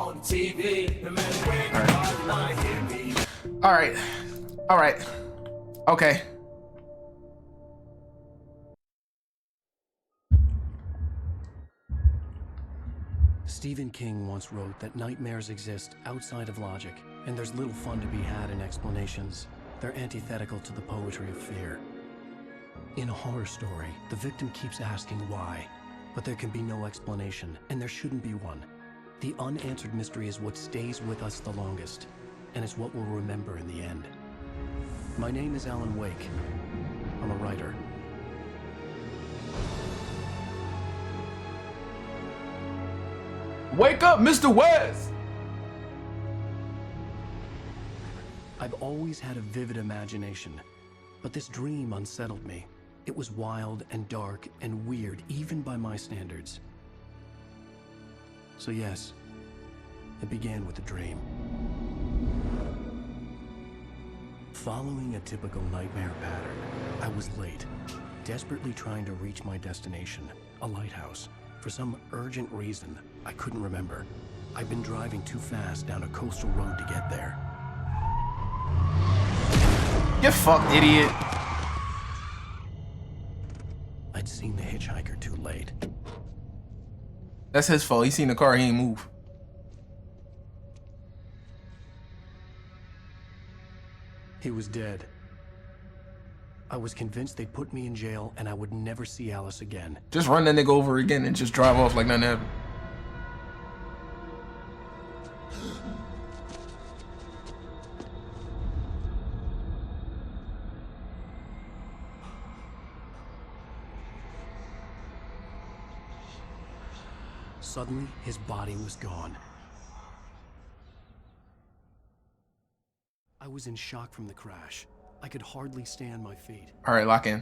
on TV. No matter where you are, you wanna hear me. All right. All right. Okay. Stephen King once wrote that nightmares exist outside of logic, and there's little fun to be had in explanations. They're antithetical to the poetry of fear. In a horror story, the victim keeps asking why, but there can be no explanation, and there shouldn't be one. The unanswered mystery is what stays with us the longest, and it's what we'll remember in the end. My name is Alan Wake. I'm a writer. Wake up, Mr. West! I've always had a vivid imagination, but this dream unsettled me. It was wild and dark and weird, even by my standards. So yes, it began with a dream. Following a typical nightmare pattern, I was late, desperately trying to reach my destination, a lighthouse. For some urgent reason, I couldn't remember. I'd been driving too fast down a coastal road to get there. You fucked, idiot. I'd seen the hitchhiker too late. That's his fault. He seen the car, he ain't move. He was dead. I was convinced they'd put me in jail and I would never see Alice again. Just run that nigga over again and just drive off like nothing happened. Suddenly, his body was gone. I was in shock from the crash. I could hardly stand my feet. All right, lock in.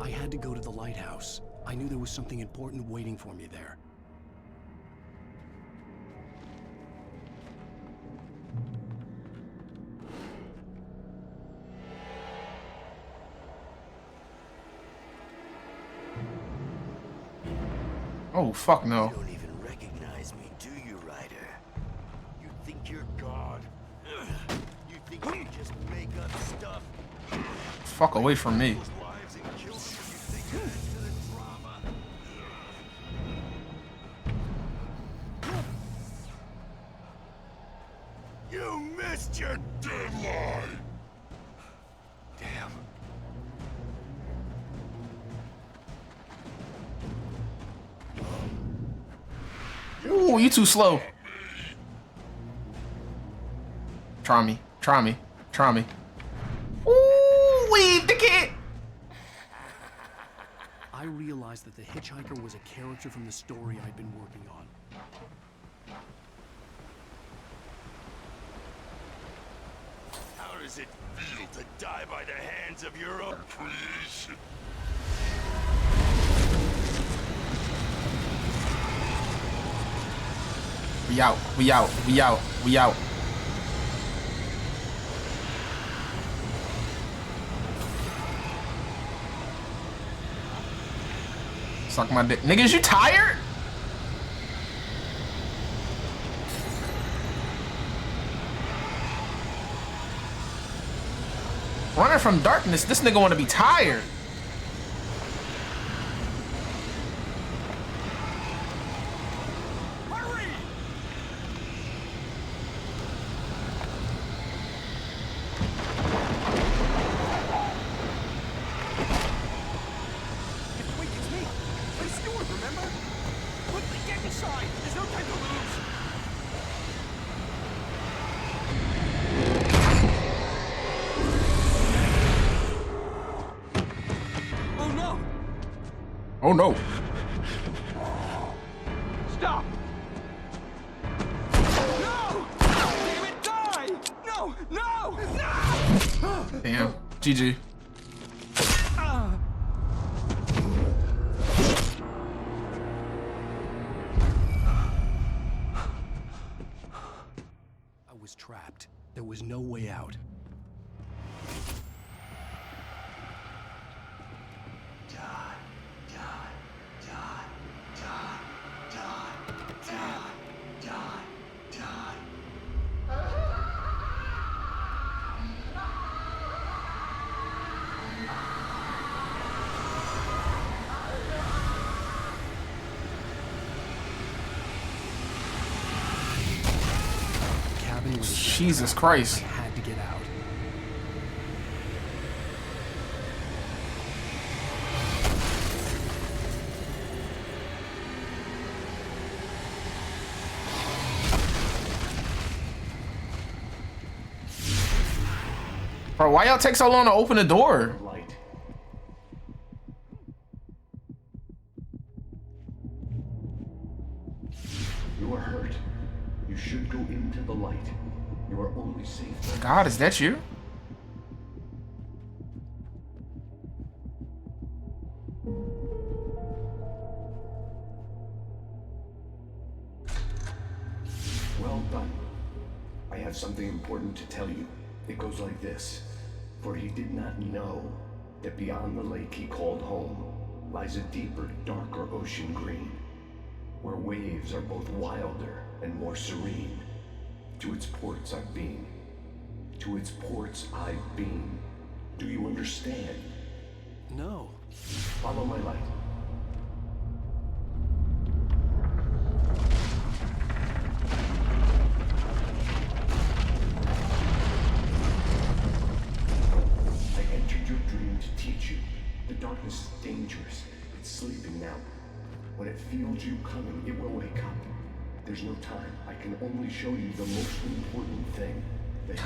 I had to go to the lighthouse. I knew there was something important waiting for me there. Oh, fuck no. You don't even recognize me, do you, Ryder? You think you're God? You think you just make up stuff? Fuck away from me. Lives and kill you think adds to the drama. You missed your deadline! Damn. Ooh, you too slow. Try me. Try me. Try me. Ooh, leave the kid. I realized that the hitchhiker was a character from the story I'd been working on. How does it feel to die by the hands of your own creation? We out. We out. We out. We out. Suck my dick. Niggas, you tired? Running from darkness, this nigga wanna be tired. Oh no. Stop! No! Damn it, die! Damn. GG. I was trapped. There was no way out. Jesus Christ. I had to get out. Bro, why y'all take so long to open the door? Light. You are hurt. You should go into the light. You are only safe. God, is that you? Well done. I have something important to tell you. It goes like this. For he did not know that beyond the lake he called home lies a deeper, darker ocean green, where waves are both wilder and more serene. To its ports I've been. To its ports I've been. Do you understand? No. Follow my light. I entered your dream to teach you. The darkness is dangerous. It's sleeping now. When it feels you coming, it will wake up. There's no time. I can only show you the most important thing.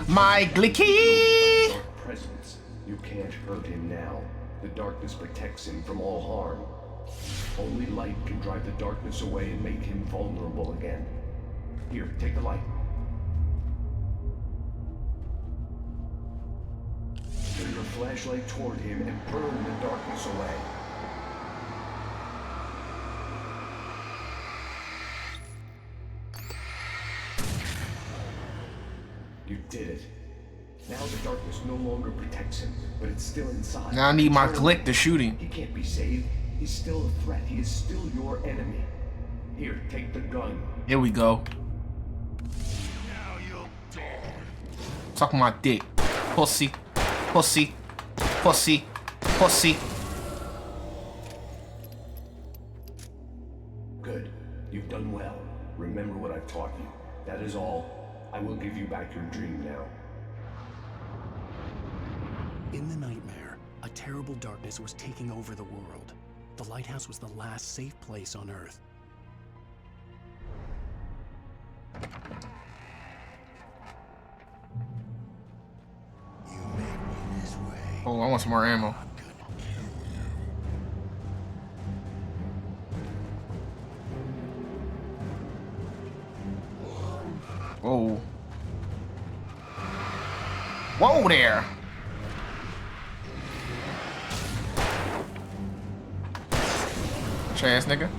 My Glicky! Dark presence. You can't hurt him now. The darkness protects him from all harm. Only light can drive the darkness away and make him vulnerable again. Here, take the light. Turn your flashlight toward him and burn the darkness away. You did it. Now the darkness no longer protects him, but it's still inside. Now I need my Glick to shoot him. He can't be saved. He's still a threat. He is still your enemy. Here, take the gun. Here we go. Now you'll die. Suck my dick. Pussy. Pussy. Pussy. Pussy. Good. You've done well. Remember what I've taught you. That is all. I will give you back your dream now. In the nightmare, a terrible darkness was taking over the world. The lighthouse was the last safe place on Earth. You made me this way. Oh, I want some more ammo. I'm gonna kill you. Whoa. Whoa there. Ass nigga.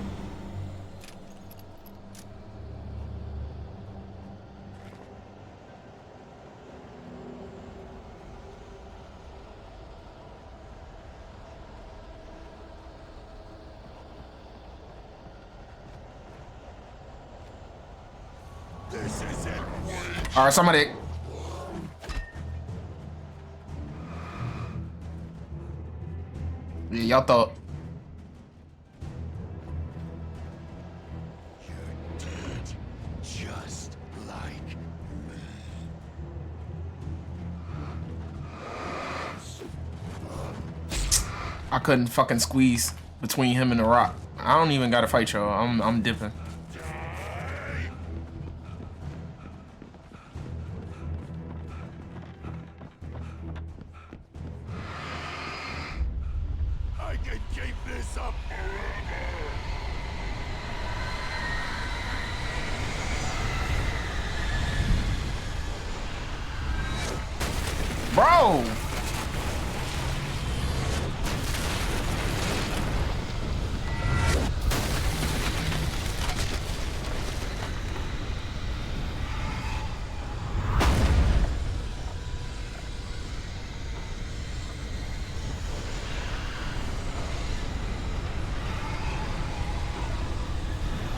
This is it. All right, somebody. Yeah, y'all thought. You're dead. Just like me. I couldn't fucking squeeze between him and the rock. I don't even gotta fight y'all. I'm dipping. I can keep this up forever. Bro!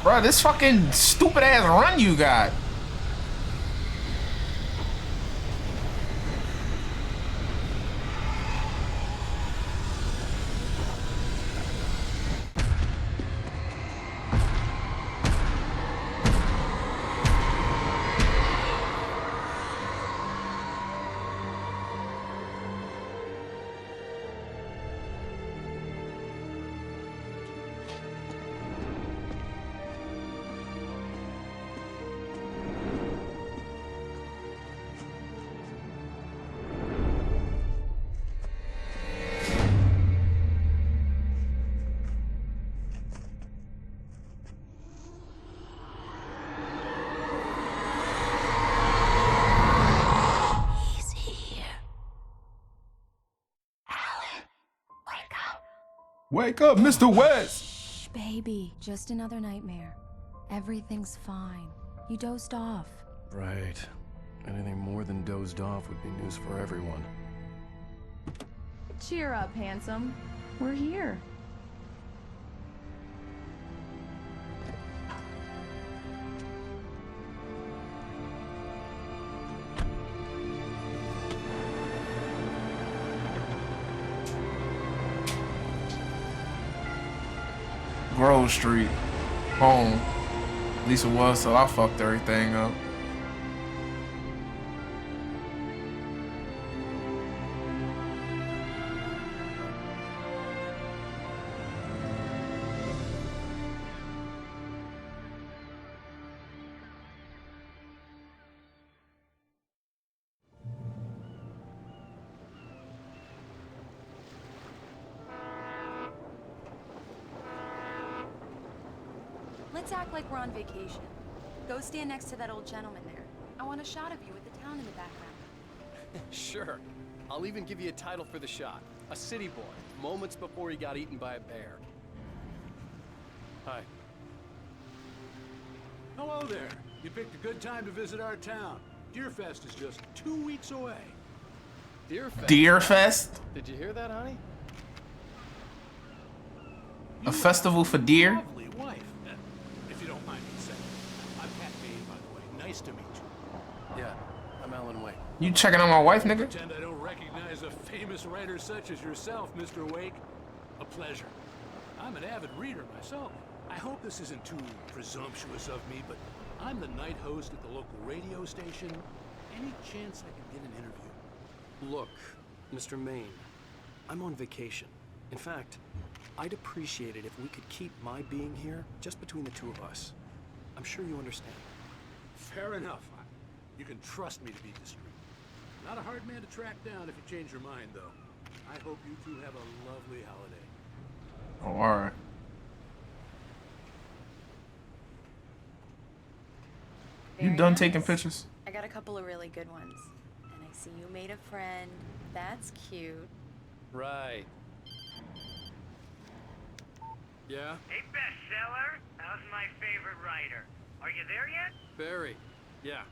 Bro, this fucking stupid ass run you got. Wake up, Mr. West! Shh, baby. Just another nightmare. Everything's fine. You dozed off. Right. Anything more than dozed off would be news for everyone. Cheer up, handsome. We're here. Grove Street, home. At least it was, so I fucked everything up. Let's act like we're on vacation. Go stand next to that old gentleman there. I want a shot of you with the town in the background. Sure. I'll even give you a title for the shot. A city boy, moments before he got eaten by a bear. Hi. Hello there. You picked a good time to visit our town. Deerfest is just 2 weeks away. Deerfest. Deerfest? Did you hear that, honey? A festival for deer? Lovely wife. If you don't mind me saying. I'm Pat Bain, by the way. Nice to meet you. Yeah, I'm Alan Wake. You checking on my wife, nigga? Pretend I don't recognize a famous writer such as yourself, Mr. Wake. A pleasure. I'm an avid reader myself. I hope this isn't too presumptuous of me, but I'm the night host at the local radio station. Any chance I could get an interview? Look, Mr. Maine, I'm on vacation. In fact, I'd appreciate it if we could keep my being here just between the two of us. I'm sure you understand. Fair enough. You can trust me to be discreet. Not a hard man to track down if you change your mind, though. I hope you two have a lovely holiday. Oh, alright. You Very done nice. taking pictures? I got a couple of really good ones. And I see you made a friend. That's cute. Right. Yeah? Hey, bestseller. How's my favorite writer? Are you there yet? Barry. Yeah,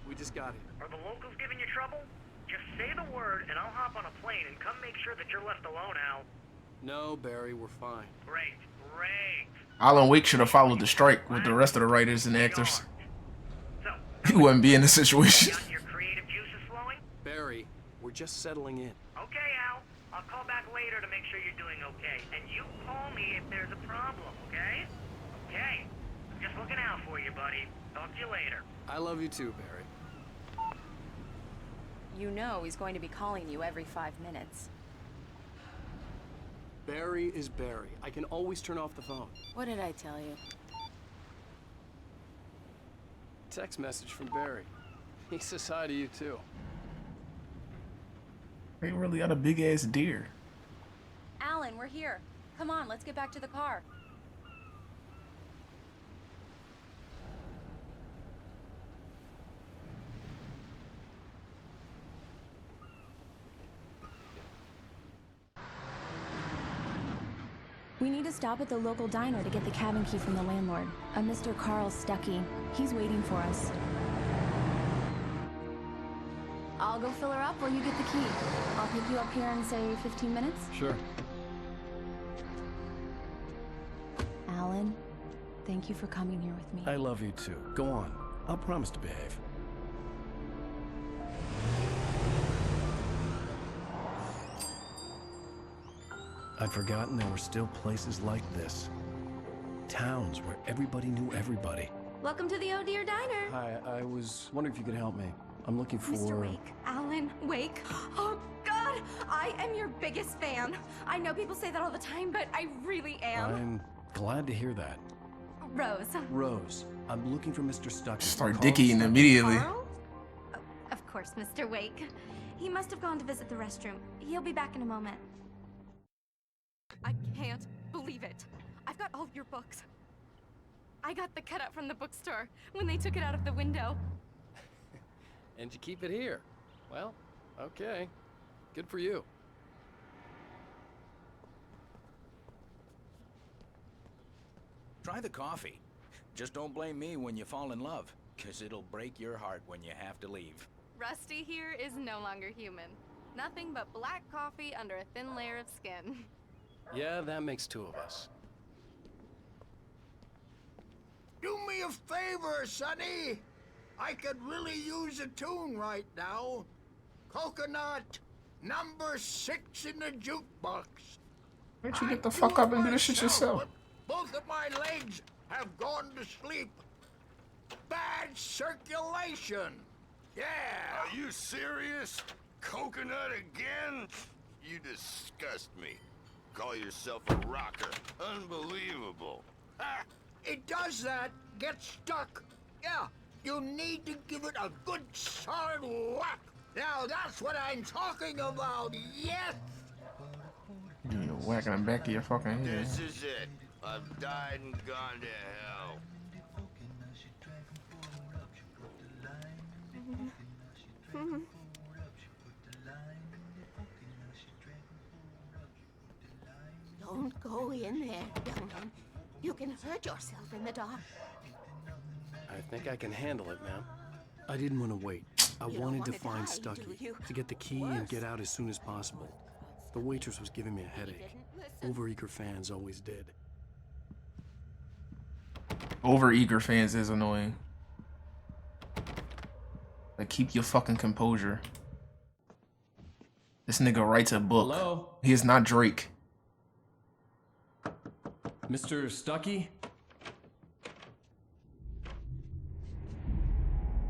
we just got here. Are the locals giving you trouble? Just say the word, and I'll hop on a plane and come make sure that you're left alone, Al. No, Barry, we're fine. Great, great. Alan Wake should have followed the strike with the rest of the writers and actors. So, He wouldn't be in this situation. got your creative juices flowing? Barry, we're just settling in. Okay, Al. I'll call back later to make sure you're doing okay. And you call me if there's a problem, okay? Okay. I'm just looking out for you, buddy. Talk to you later. I love you too, Barry. You know he's going to be calling you every 5 minutes. Barry is Barry. I can always turn off the phone. What did I tell you? Text message from Barry. He says hi to you too. They really got a big ass deer. Alan, we're here. Come on, let's get back to the car. We need to stop at the local diner to get the cabin key from the landlord, a Mr. Carl Stuckey. He's waiting for us. I'll go fill her up while you get the key. I'll pick you up here in, say, 15 minutes. Sure. Alan, Thank you for coming here with me. I love you too. Go on. I'll promise to behave. I'd forgotten there were still places like this. Towns where everybody knew everybody. Welcome to the Oh Dear Diner. Hi, I was wondering if you could help me. I'm looking for... Mr. Wake. Alan Wake. Oh, God! I am your biggest fan. I know people say that all the time, but I really am. I'm glad to hear that. Rose. Rose, I'm looking for Mr. Stucky. Start dicking immediately. Carl? Oh, of course, Mr. Wake. He must have gone to visit the restroom. He'll be back in a moment. I can't believe it. I've got all of your books. I got the cutout from the bookstore when they took it out of the window. And you keep it here. Well, okay. Good for you. Try the coffee. Just don't blame me when you fall in love, 'cause it'll break your heart when you have to leave. Rusty here is no longer human. Nothing but black coffee under a thin layer of skin. Yeah, that makes two of us. Do me a favor, Sonny. I could really use a tune right now. Coconut, number 6 in the jukebox. Why don't you get the fuck up and do this shit yourself? Both of my legs have gone to sleep. Bad circulation. Yeah. Are you serious? Coconut again? You disgust me. Call yourself a rocker. Unbelievable. Ah, it does that. Get stuck. Yeah. You need to give it a good solid whack. Now that's what I'm talking about. Yes. You're whacking the back of your fucking head. This is it. I've died and gone to hell. Don't go in there, young man. You can hurt yourself in the dark. I think I can handle it, ma'am. I didn't want to wait. I You don't wanted to wanna find die, Stucky, do you? to get the key and get out as soon as possible. The waitress was giving me a headache. Overeager fans always did. Overeager fans is annoying. Like, keep your fucking composure. This nigga writes a book. Hello? He is not Drake. Mr. Stucky?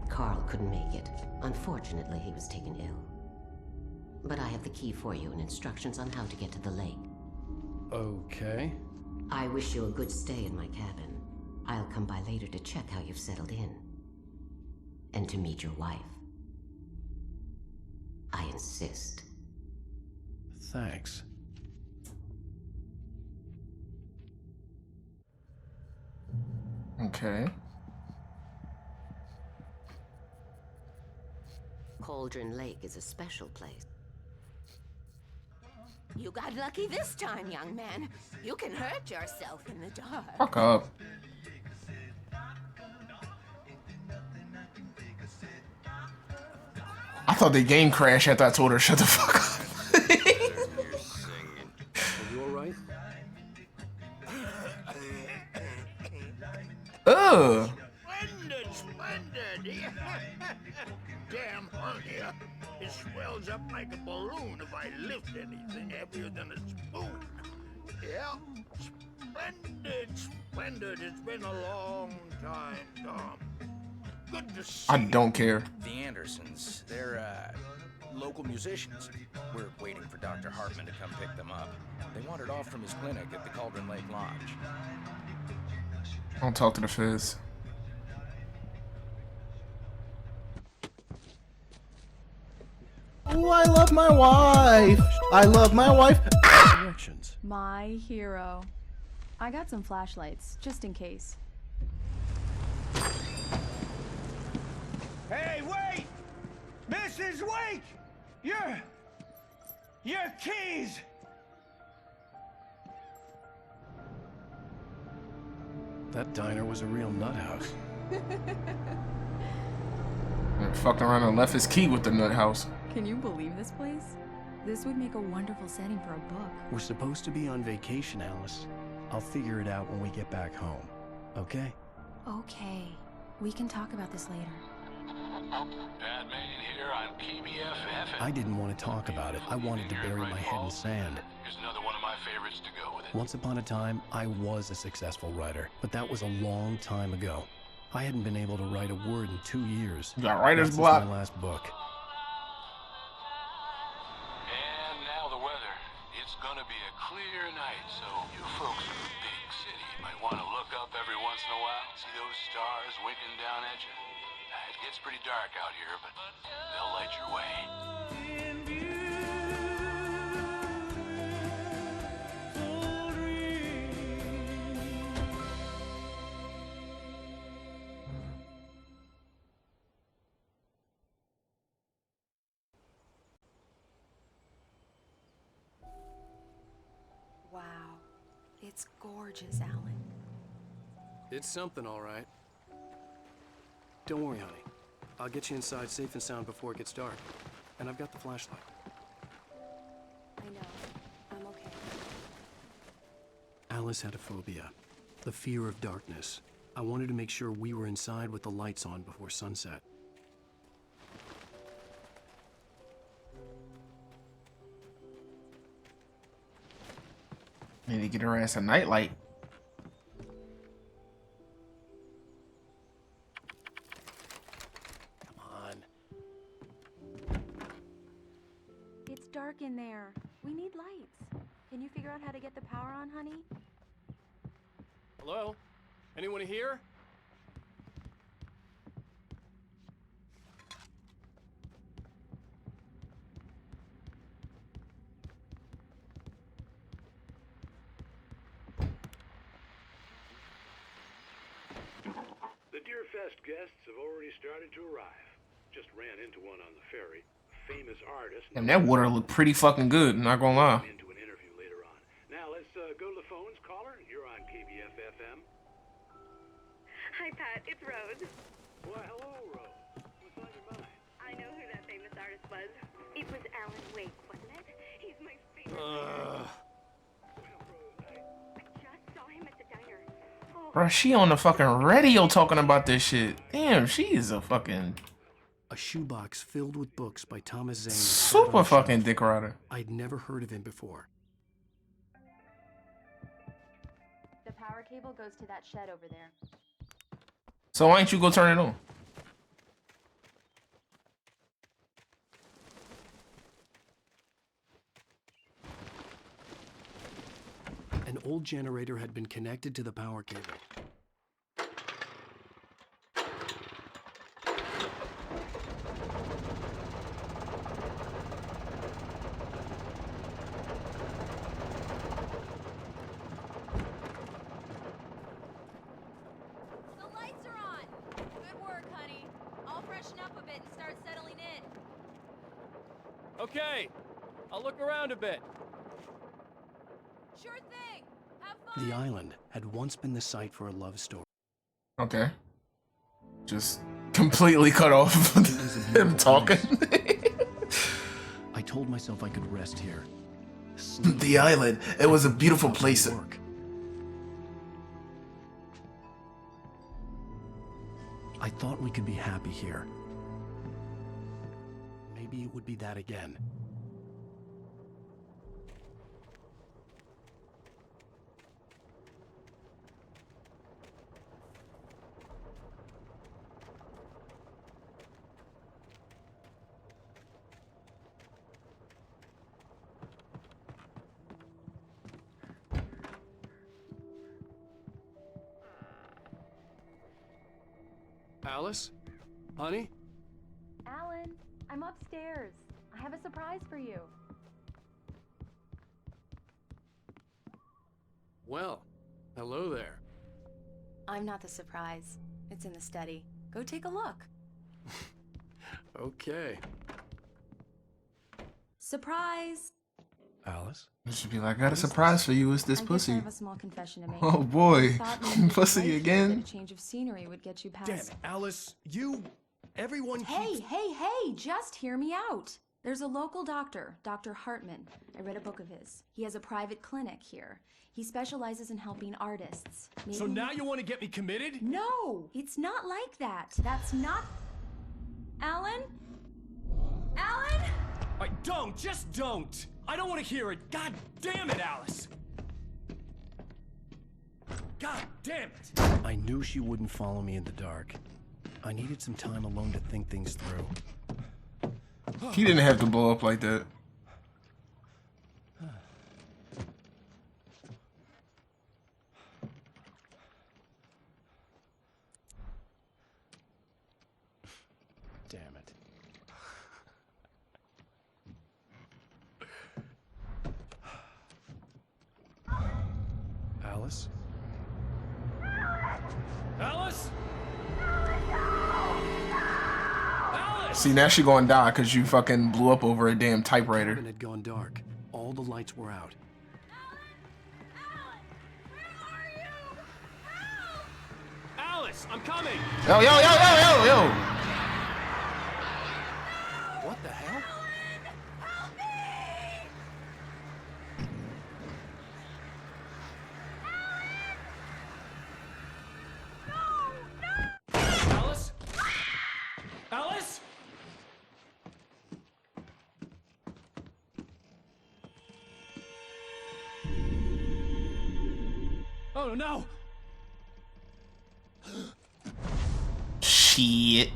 Carl couldn't make it. Unfortunately, he was taken ill. But I have the key for you and instructions on how to get to the lake. Okay. I wish you a good stay in my cabin. I'll come by later to check how you've settled in. And to meet your wife. I insist. Thanks. Okay. Cauldron Lake is a special place. You got lucky this time, young man. You can hurt yourself in the dark. Fuck up. I thought the game crashed after I told her shut the fuck up. Are you alright? Ugh. Splendid, splendid. Damn hernia. It swells up like a balloon if I lift anything heavier than a spoon. Yeah. Splendid, splendid. It's been a long time, Tom. Good to see I don't care. The Andersons, they're, local musicians. We're waiting for Dr. Hartman to come pick them up. They wandered off from his clinic at the Cauldron Lake Lodge. Don't talk to the Fizz. Oh, I love my wife. I love my wife. Directions. My hero. I got some flashlights, just in case. Hey, wait! Mrs. Wake! Your keys! That diner was a real nut house. And fucked around and left his key with the nut house. Can you believe this place? This would make a wonderful setting for a book. We're supposed to be on vacation, Alice. I'll figure it out when we get back home. Okay? Okay. We can talk about this later. Batman here on KBFF. I didn't want to talk about it. I wanted to bury my head in sand. Here's another one of my favorites to go with it. Once upon a time, I was a successful writer, but that was a long time ago. I hadn't been able to write a word in 2 years. You got writer's Since block. my last book. And now the weather. It's gonna be a clear night, so you folks in the big city might want to look up every once in a while. See those stars winking down at you? It gets pretty dark out here, but they'll light your way. Wow. It's gorgeous, Alan. It's something, all right. Don't worry, honey. I'll get you inside safe and sound before it gets dark. And I've got the flashlight. I know. I'm okay. Alice had a phobia, the fear of darkness. I wanted to make sure we were inside with the lights on before sunset. Need to get her ass a nightlight. It's dark in there. We need lights. Can you figure out how to get the power on, honey? Hello? Anyone here? The Deerfest guests have already started to arrive. Just ran into one on the ferry. Famous artist. And that water looked pretty fucking good, not gonna lie. Into an interview later on. Now let's go to the phones. Caller, you're on KBFFM. Hi, Pat. It's Rose. Well, hello, Rose. What's on your mind? I know who that famous artist was. It was Alan Wake, wasn't it? He's my favorite. I just saw him at the diner. Oh. Bro, she on the fucking radio talking about this shit. Damn, she is a fucking... A shoebox filled with books by Thomas Zane. super fucking dick rider. I'd never heard of him before. The power cable goes to that shed over there. So why ain't you go turn it on? An old generator had been connected to the power cable. The lights are on! Good work, honey. I'll freshen up a bit and start settling in. Okay. I'll look around a bit. Sure thing! Have fun! The island had once been the site for a love story. Okay. Just completely cut off him talking. I told myself I could rest here. The island. It was a beautiful place. Work. I thought we could be happy here. Maybe it would be that again. Alice? Honey? Alan, I'm upstairs. I have a surprise for you. Well, hello there. I'm not the surprise. It's in the study. Go take a look. Okay. Surprise! Alice? It should be like, I got a surprise for you. It's this I guess pussy. I have a small confession to make. Oh boy. Thought maybe Pussy life again? and a change of scenery would get you past. Damn it, Alice, you... Everyone Hey, keeps... hey, hey! Just hear me out. There's a local doctor, Dr. Hartman. I read a book of his. He has a private clinic here. He specializes in helping artists. Maybe... So now you want to get me committed? No, it's not like that. That's not... Alan? Alan? Just don't! I don't want to hear it. God damn it, Alice! God damn it! I knew she wouldn't follow me in the dark. I needed some time alone to think things through. He didn't have to blow up like that. Damn it. Alice? Alice? See, now she gonna die because you fucking blew up over a damn typewriter. It had gone dark. All the lights were out. Alice, I'm coming! Yo, yo, yo, yo, yo, yo! What the hell? Alice? Alice? Oh no! Shit.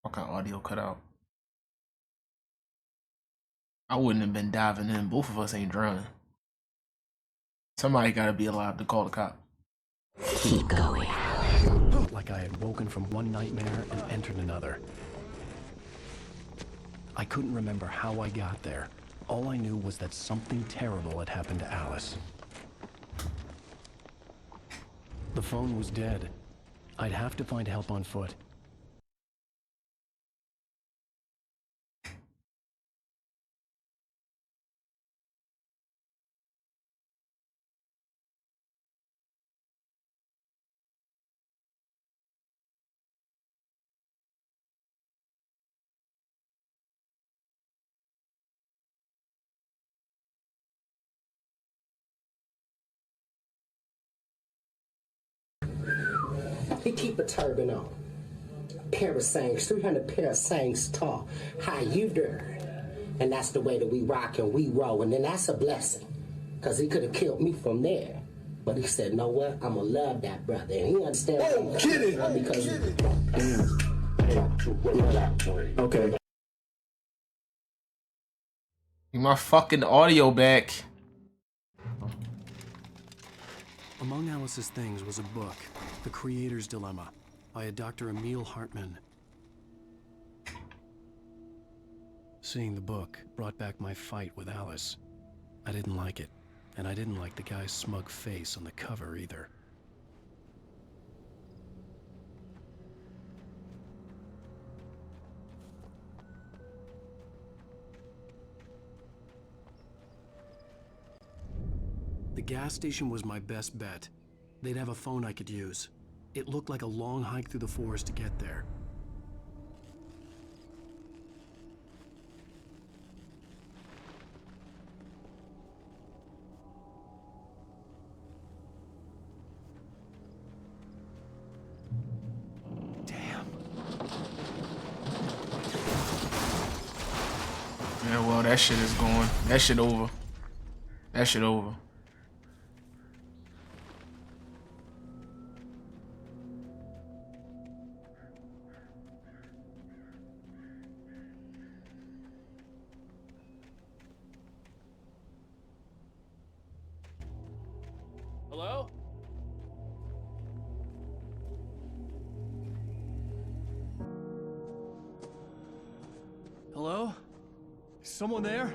Fucking audio cut out. I wouldn't have been diving in. Both of us ain't drowning. Somebody gotta be alive to call the cop. Keep going. Like I had woken from one nightmare and entered another. I couldn't remember how I got there. All I knew was that something terrible had happened to Alice. The phone was dead. I'd have to find help on foot. He keep a turban on. Pair of Sangs, 300 pair of Sangs tall. How you doing? And that's the way that we rock and we roll. And then that's a blessing. Because he could have killed me from there. But he said, know what? I'm going to love that brother. And he understands. Oh, get it! Because Okay. Get my fucking audio back. Among Alice's things was a book, The Creator's Dilemma, by a Dr. Emil Hartman. Seeing the book brought back my fight with Alice. I didn't like it, and I didn't like the guy's smug face on the cover either. The gas station was my best bet. They'd have a phone I could use. It looked like a long hike through the forest to get there. Yeah, well, that shit is going. That shit over. That shit over. Hello? Hello? Is someone there?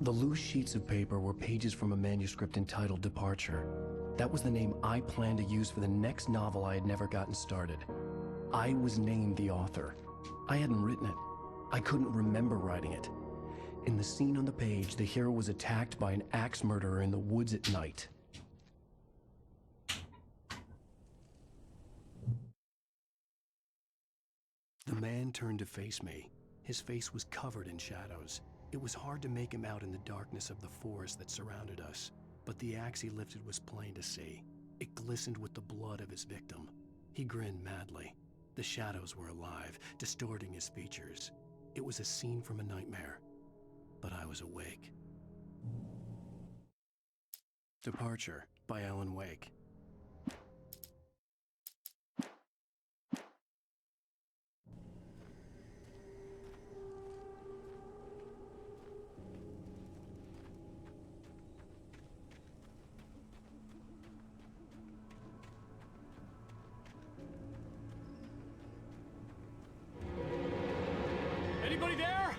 The loose sheets of paper were pages from a manuscript entitled Departure. That was the name I planned to use for the next novel I had never gotten started. I was named the author. I hadn't written it. I couldn't remember writing it. In the scene on the page, the hero was attacked by an axe murderer in the woods at night. The man turned to face me. His face was covered in shadows. It was hard to make him out in the darkness of the forest that surrounded us, but the axe he lifted was plain to see. It glistened with the blood of his victim. He grinned madly. The shadows were alive, distorting his features. It was a scene from a nightmare, but I was awake. Departure by Alan Wake. Anybody there?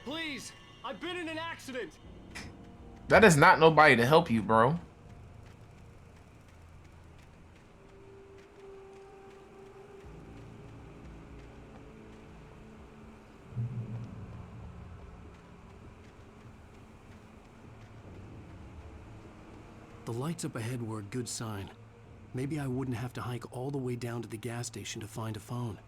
Please, I've been in an accident. That is not nobody to help you, bro. The lights up ahead were a good sign. Maybe I wouldn't have to hike all the way down to the gas station to find a phone.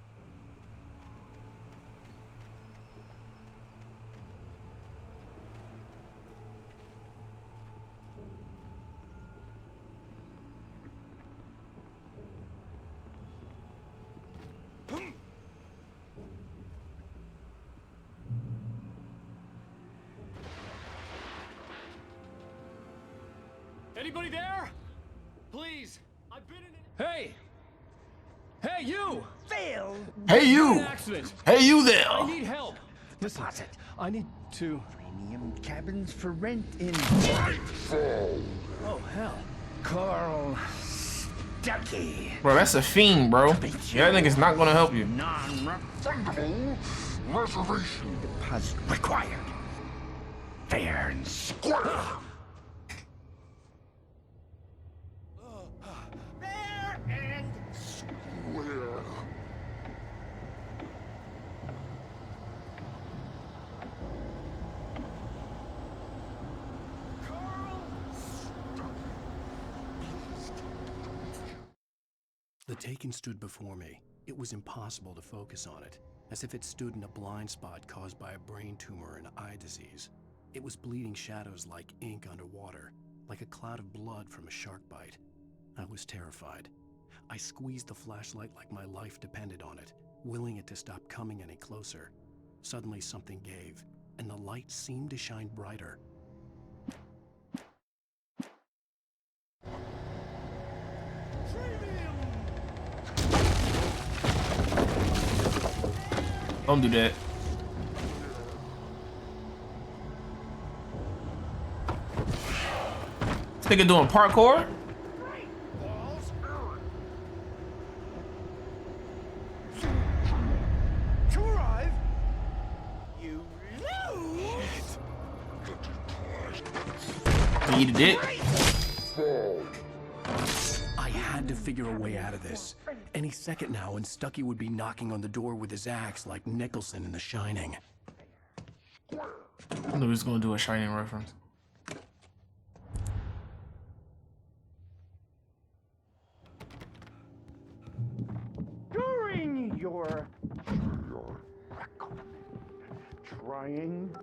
Anybody there? Please, I've been in an... Hey! Hey, you! Phil! Hey, you! An accident. Hey, you there! I need help. Listen, I need to... Premium cabins for rent in... Oh, hell. Carl Stucky. Bro, that's a fiend, bro. Yeah, that nigga's not gonna help you. Non-refundable reservation deposit required. Fair and square. Fair and square. The Taken stood before me. It was impossible to focus on it, as if it stood in a blind spot caused by a brain tumor and eye disease. It was bleeding shadows like ink underwater, like a cloud of blood from a shark bite. I was terrified. I squeezed the flashlight like my life depended on it, willing it to stop coming any closer. Suddenly something gave, and the light seemed to shine brighter. Don't do that. This nigga doing parkour? To arrive, you lose. Eat a dick. I had to figure a way out of this. Any second now, and Stucky would be knocking on the door with his axe like Nicholson in The Shining. I knew he was gonna do a Shining reference. During your trying.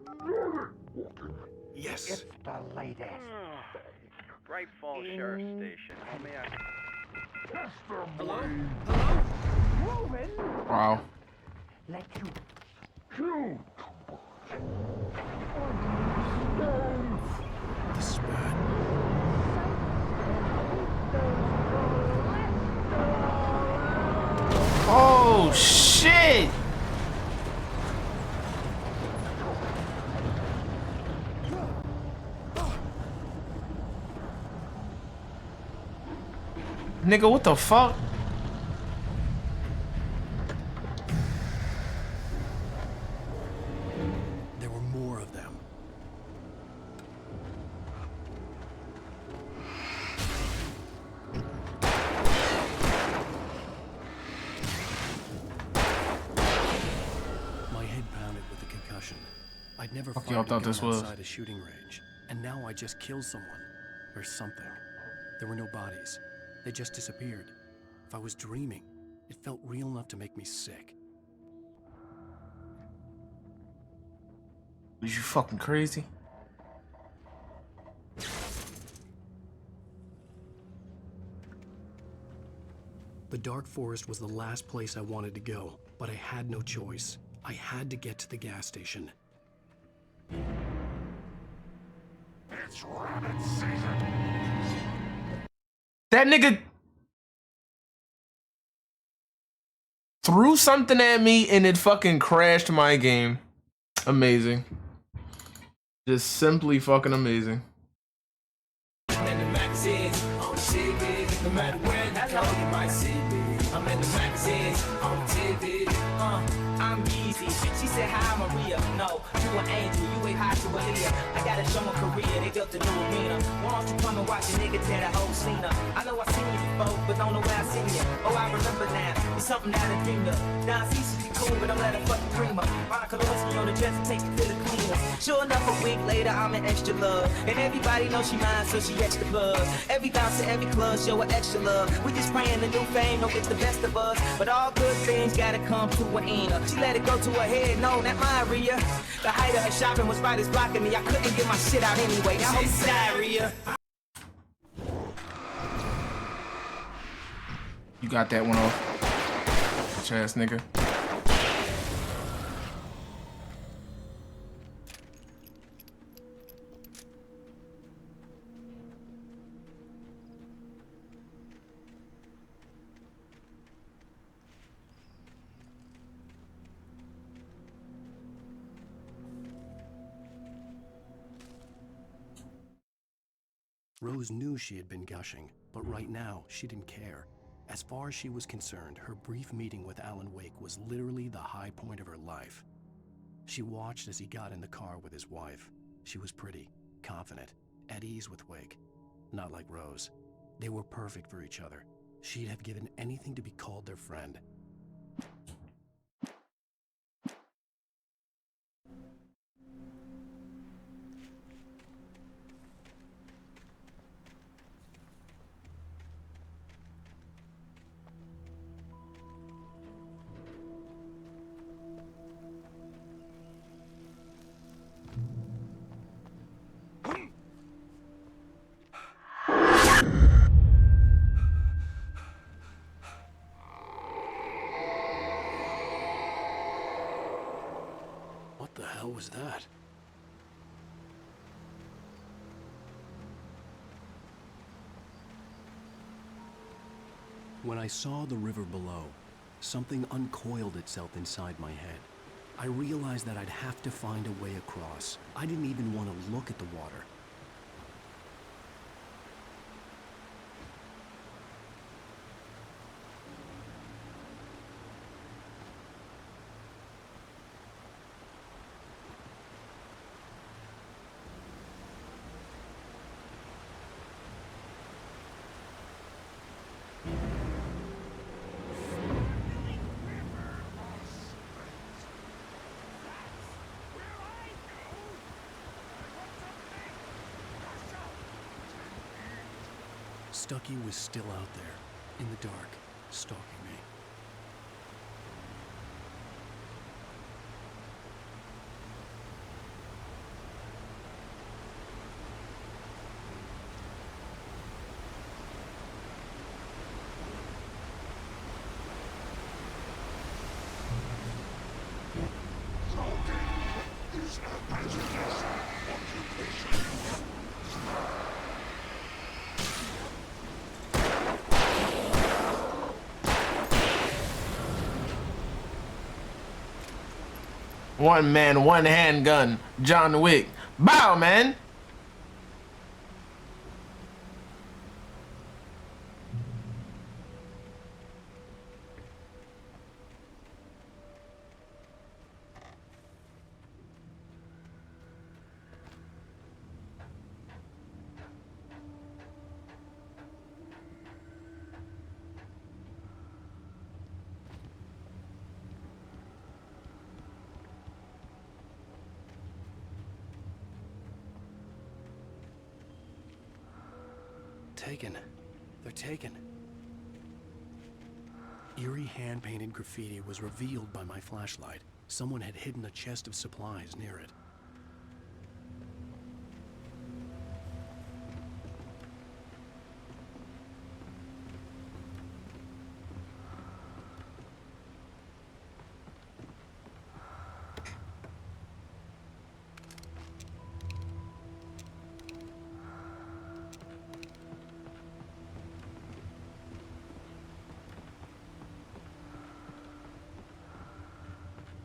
Yes. It's the latest. Bright Falls Sheriff Station. How may I... Hello? Moving. Wow. Let you kill. The spat. Oh shit! Nigga, what the fuck? There were more of them. never Fuck fired y'all a thought gun this was. outside a shooting range, and now I just killed someone. Or something. There were no bodies. They just disappeared. If I was dreaming, it felt real enough to make me sick. Was you fucking crazy? The dark forest was the last place I wanted to go, but I had no choice. I had to get to the gas station. It's rabbit season. That nigga threw something at me and it fucking crashed my game. Amazing. Just simply fucking amazing. I'm in the magazines, on TV, no matter when you go, you might see me. I'm in the magazines, on TV, I'm easy. She said, hi, Maria. No, you an angel, you ain't hot to Aaliyah. I gotta show my career, they built the new arena. Why don't you come and watch a nigga tear the whole scene up? I know I seen you before, but don't know where I seen you. Oh, I remember now, it's something that I dreamed of. Don C should be cool, but don't let a fucking dream up. Monica Lewinsky on the dress and take it to the cleaners. Sure enough, a week later, I'm an extra love. And everybody knows she mine, so she extra buzz. Every bounce to every club, show her extra love. We just praying the new fame don't get the best of us. But all good things gotta come to an end. She let it go to her head, no, not Maria. The height of her shopping was spiders blocking me. I couldn't get my shit out anyway. Now I'm diarrhea. You got that one off. Bitch ass nigga. Rose knew she had been gushing, but right now, she didn't care. As far as she was concerned, her brief meeting with Alan Wake was literally the high point of her life. She watched as he got in the car with his wife. She was pretty, confident, at ease with Wake. Not like Rose. They were perfect for each other. She'd have given anything to be called their friend. What the hell was that? When I saw the river below, something uncoiled itself inside my head. I realized that I'd have to find a way across. I didn't even want to look at the water. Stucky was still out there, in the dark, stalking me. One man, one handgun. John Wick. Bow, man. taken. They're taken. Eerie hand-painted graffiti was revealed by my flashlight. Someone had hidden a chest of supplies near it.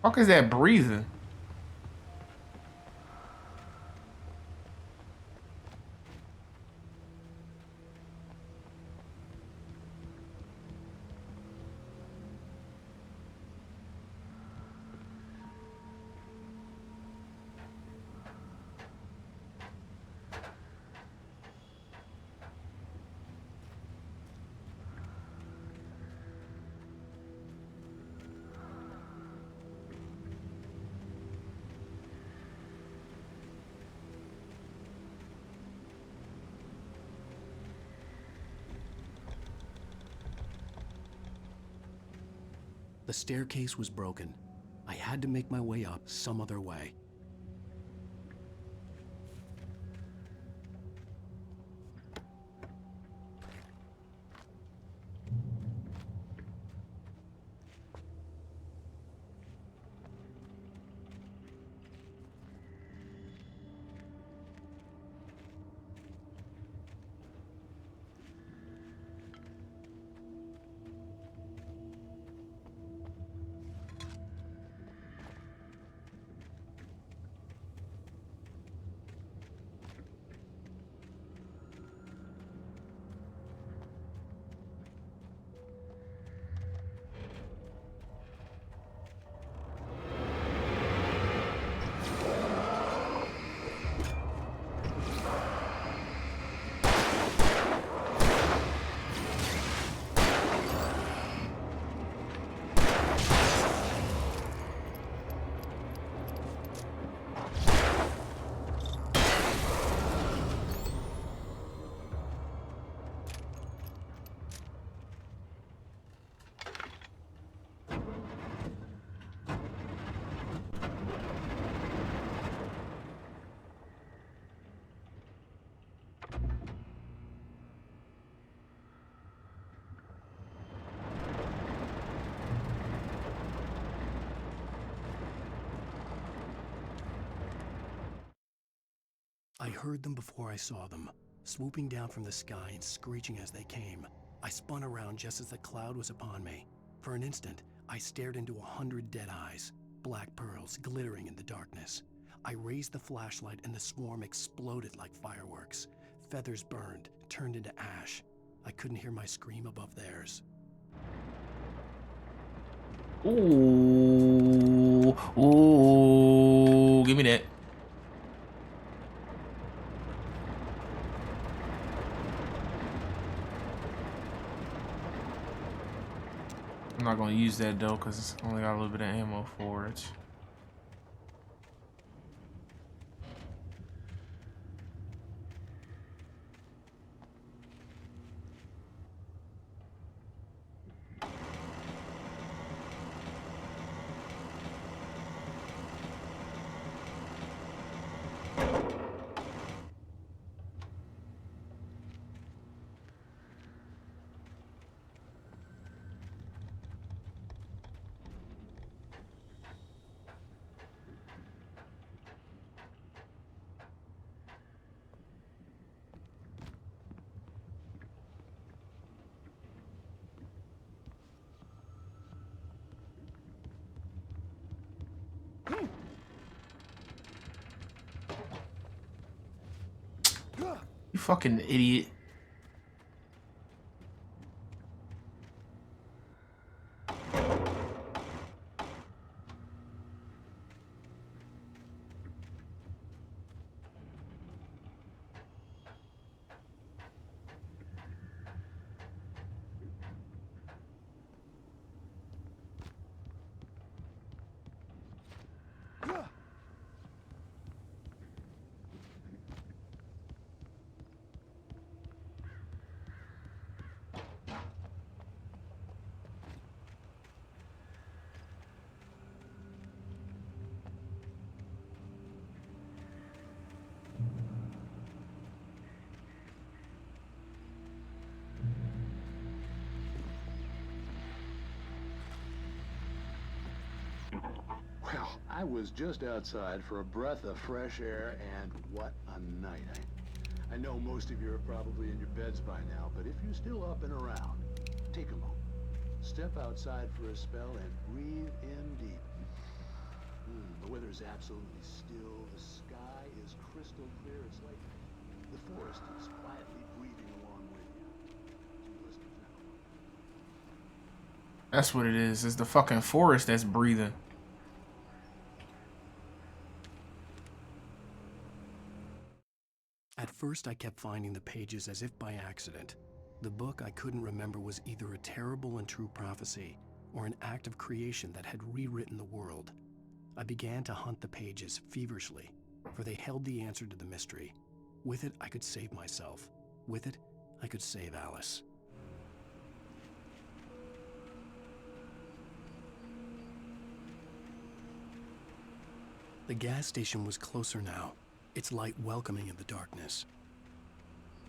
Fuck is that breathing? The staircase was broken. I had to make my way up some other way. I heard them before I saw them, swooping down from the sky and screeching as they came. I spun around just as the cloud was upon me. For an instant, I stared into 100 dead eyes, black pearls glittering in the darkness. I raised the flashlight and the swarm exploded like fireworks. Feathers burned, turned into ash. I couldn't hear my scream above theirs. Ooh, ooh, give me that. I'm not gonna use that though, cause it's only got a little bit of ammo for it. You fucking idiot. I was just outside for a breath of fresh air, and what a night. I know most of you are probably in your beds by now, but if you're still up and around, take a moment. Step outside for a spell and breathe in deep. The weather is absolutely still. The sky is crystal clear. It's like the forest is quietly breathing along with you. So listen now. That's what it is. It's the fucking forest that's breathing. At first, I kept finding the pages as if by accident. The book I couldn't remember was either a terrible and true prophecy or an act of creation that had rewritten the world. I began to hunt the pages feverishly, for they held the answer to the mystery. With it, I could save myself. With it, I could save Alice. The gas station was closer now, its light welcoming in the darkness.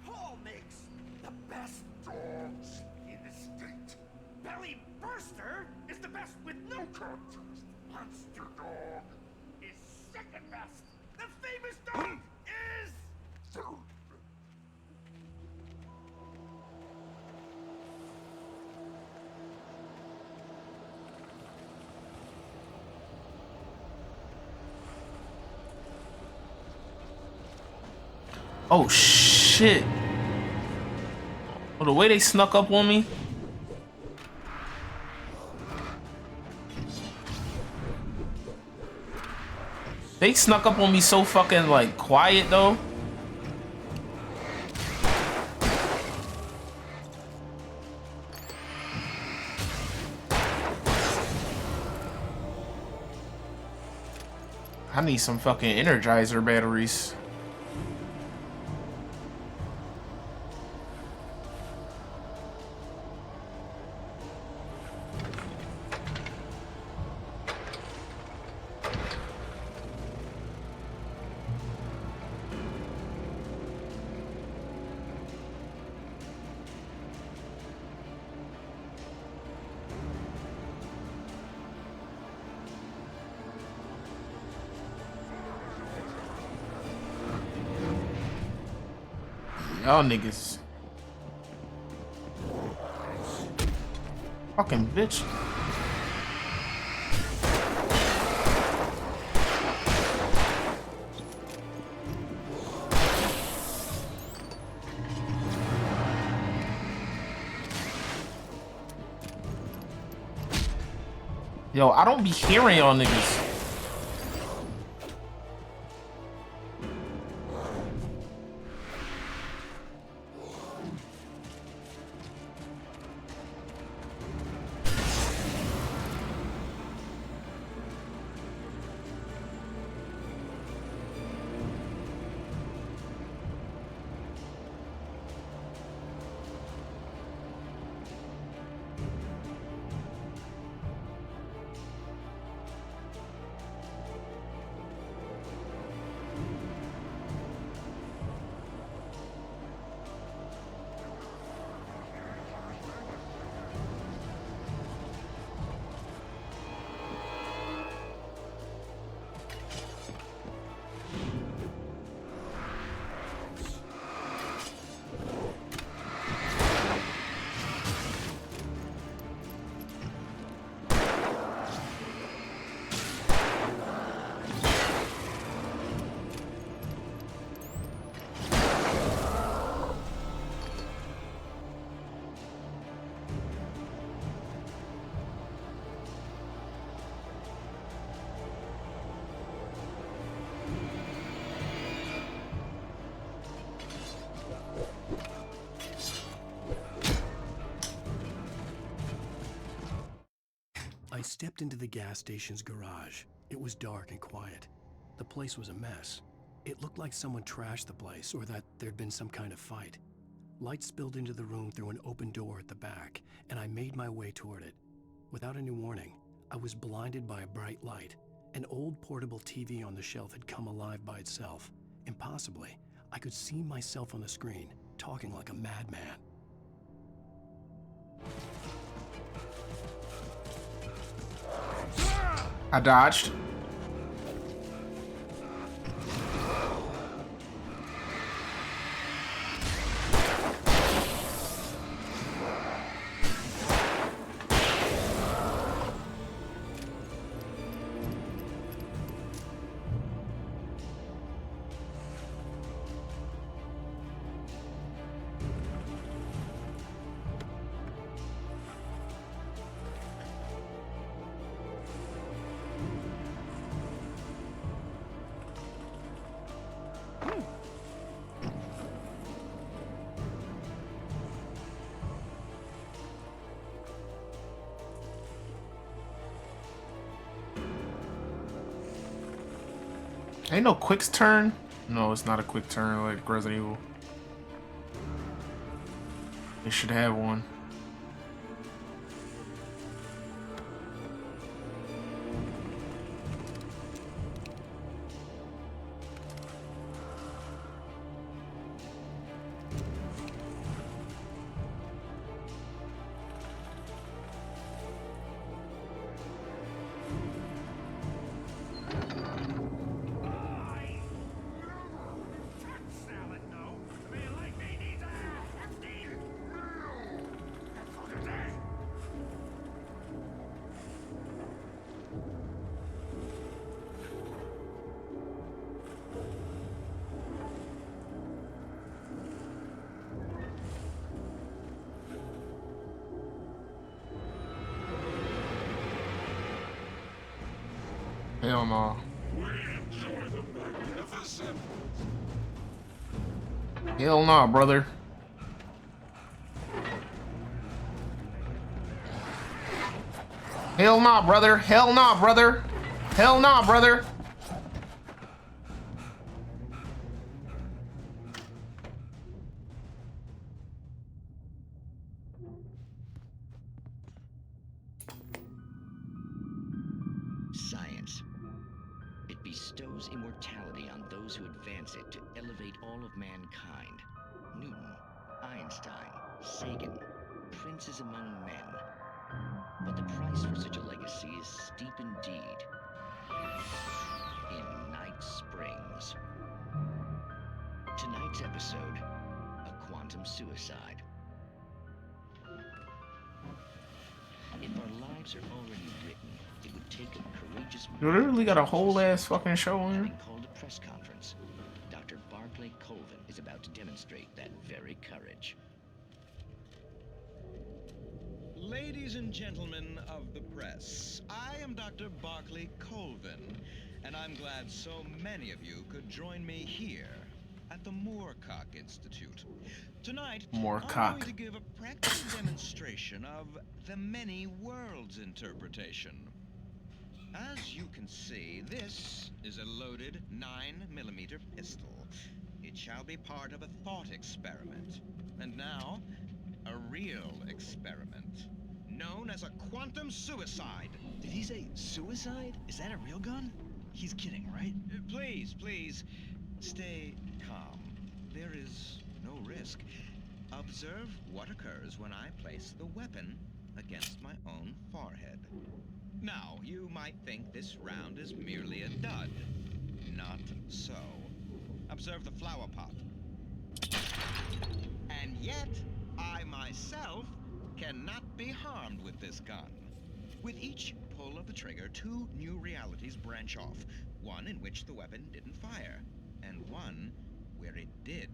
Paul makes the best dogs in the state. Belly Burster is the best with no contest. Monster Dog is second best. The famous dog is third. Oh shit. Oh, the way they snuck up on me. They snuck up on me so fucking like quiet though. I need some fucking Energizer batteries. Y'all niggas. Fucking bitch. Yo, I don't be hearing y'all niggas. I stepped into the gas station's garage. It was dark and quiet. The place was a mess. It looked like someone trashed the place or that there'd been some kind of fight. Light spilled into the room through an open door at the back, and I made my way toward it. Without any warning, I was blinded by a bright light. An old portable TV on the shelf had come alive by itself. Impossibly, I could see myself on the screen, talking like a madman. I dodged. Ain't no quick turn? No, it's not a quick turn like Resident Evil. It should have one. Hell no. Hell no, brother. Hell no, brother. Hell no, brother. Hell no, brother. Science. It bestows immortality on those who advance it to elevate all of mankind. Newton, Einstein, Sagan, princes among men. But the price for such a legacy is steep indeed. In Night Springs. Tonight's episode, a quantum suicide. If our lives are already written, it would take a courageous You literally got a whole ass fucking show on here. Having called a press conference, Dr. Barclay Colvin is about to demonstrate that very courage. Ladies and gentlemen of the press, I am Dr. Barclay Colvin, and I'm glad so many of you could join me here at the Moorcock Institute. Tonight, I'm going to give a practical demonstration of the many worlds interpretation. As you can see, this is a loaded 9mm pistol. It shall be part of a thought experiment. And now, a real experiment, known as a quantum suicide. Did he say suicide? Is that a real gun? He's kidding, right? Please, please, stay calm. There is no risk. Observe what occurs when I place the weapon against my own forehead. Now, you might think this round is merely a dud. Not so. Observe the flower pot. And yet, I myself cannot be harmed with this gun. With each pull of the trigger, two new realities branch off. One in which the weapon didn't fire, and one where it did.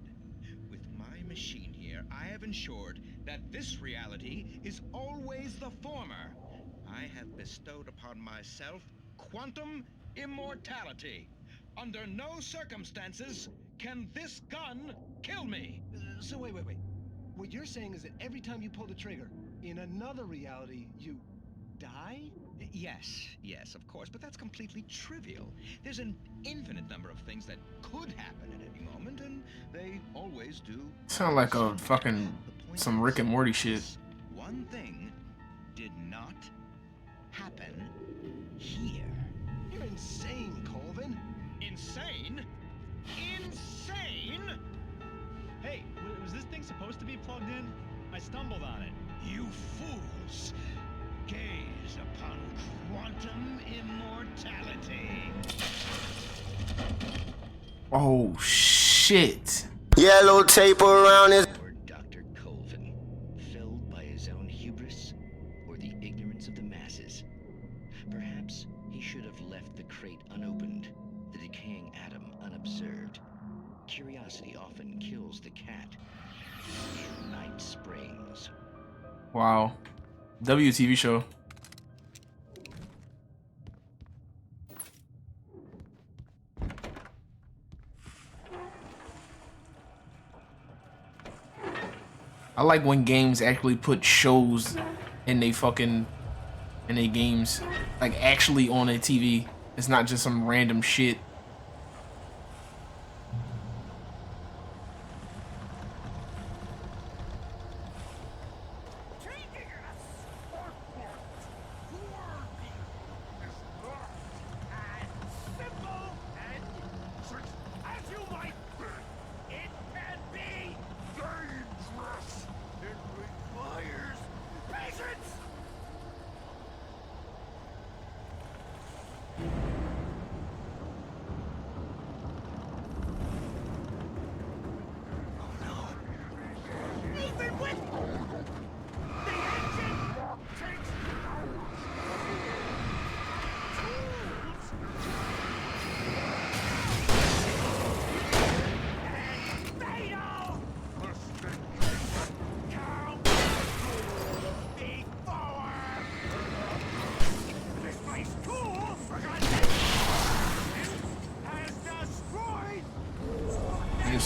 With my machine here, I have ensured that this reality is always the former. I have bestowed upon myself quantum immortality. Under no circumstances can this gun kill me. So wait. What you're saying is that every time you pull the trigger, in another reality, you die? Yes, of course, but that's completely trivial. There's an infinite number of things that could happen at any moment, and they always do. Sound like a fucking some Rick and Morty shit. One thing did not happen here. You're insane, Colvin. Insane? Insane? Hey, was this thing supposed to be plugged in? I stumbled on it. You fools! Gaze upon quantum immortality. Oh shit. Yellow tape around his. Or Dr. Colvin, felled by his own hubris or the ignorance of the masses. Perhaps he should have left the crate unopened, the decaying atom unobserved. Curiosity often kills the cat. In Night Springs. Wow. WTV show. I like when games actually put shows in they games, like actually on a TV. It's not just some random shit.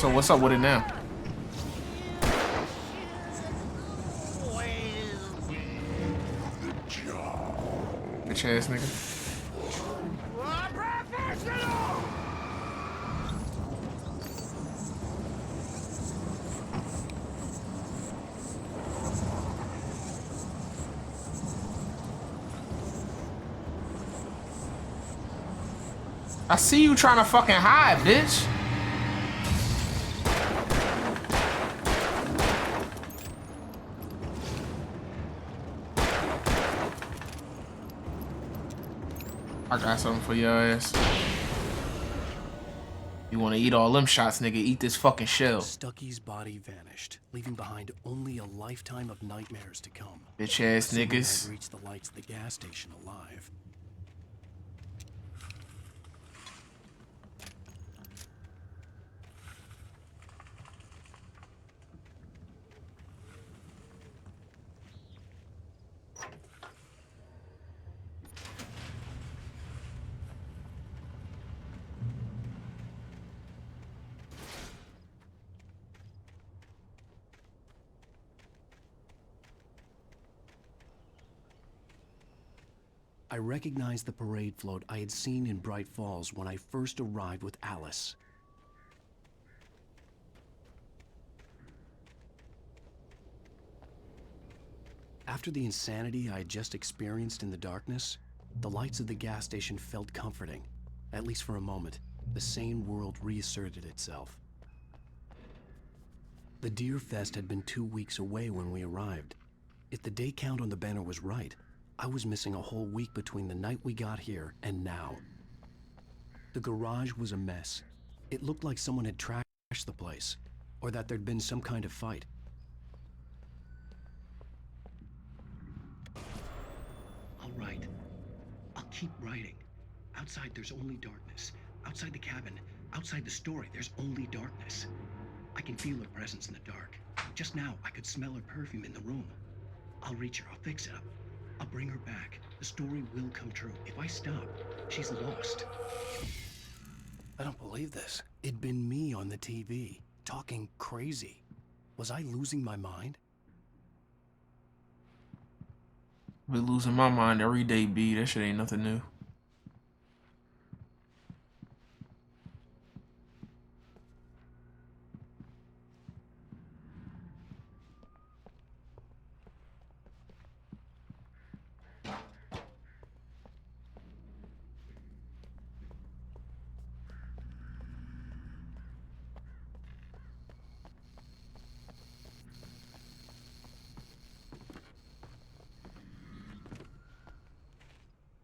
So what's up with it now? Bitch ass nigga. I see you trying to fucking hide, bitch. I got something for your ass. You want to eat all them shots, nigga? Eat this fucking shell. Stucky's body vanished, leaving behind only a lifetime of nightmares to come. Bitch ass Someone niggas. had reached the lights of the gas station alive. I recognized the parade float I had seen in Bright Falls when I first arrived with Alice. After the insanity I had just experienced in the darkness, the lights of the gas station felt comforting. At least for a moment, the sane world reasserted itself. The Deer Fest had been 2 weeks away when we arrived. If the day count on the banner was right, I was missing a whole week between the night we got here and now. The garage was a mess. It looked like someone had trashed the place, or that there'd been some kind of fight. I'll write. I'll keep writing. Outside there's only darkness. Outside the cabin, outside the story, there's only darkness. I can feel her presence in the dark. Just now, I could smell her perfume in the room. I'll reach her, I'll fix it up. I'll bring her back. The story will come true. If I stop, she's lost. I don't believe this. It'd been me on the TV, talking crazy. Was I losing my mind? Be losing my mind every day, B. That shit ain't nothing new.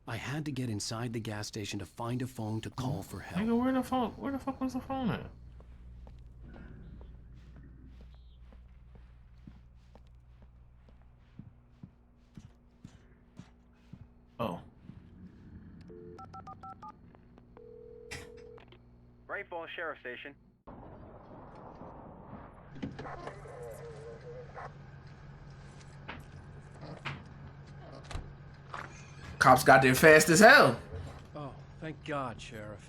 I had to get inside the gas station to find a phone to call for help. Nigga, where the fuck was the phone at? Oh. Bright Falls Sheriff Station. Cops got there fast as hell. Oh, thank God, Sheriff.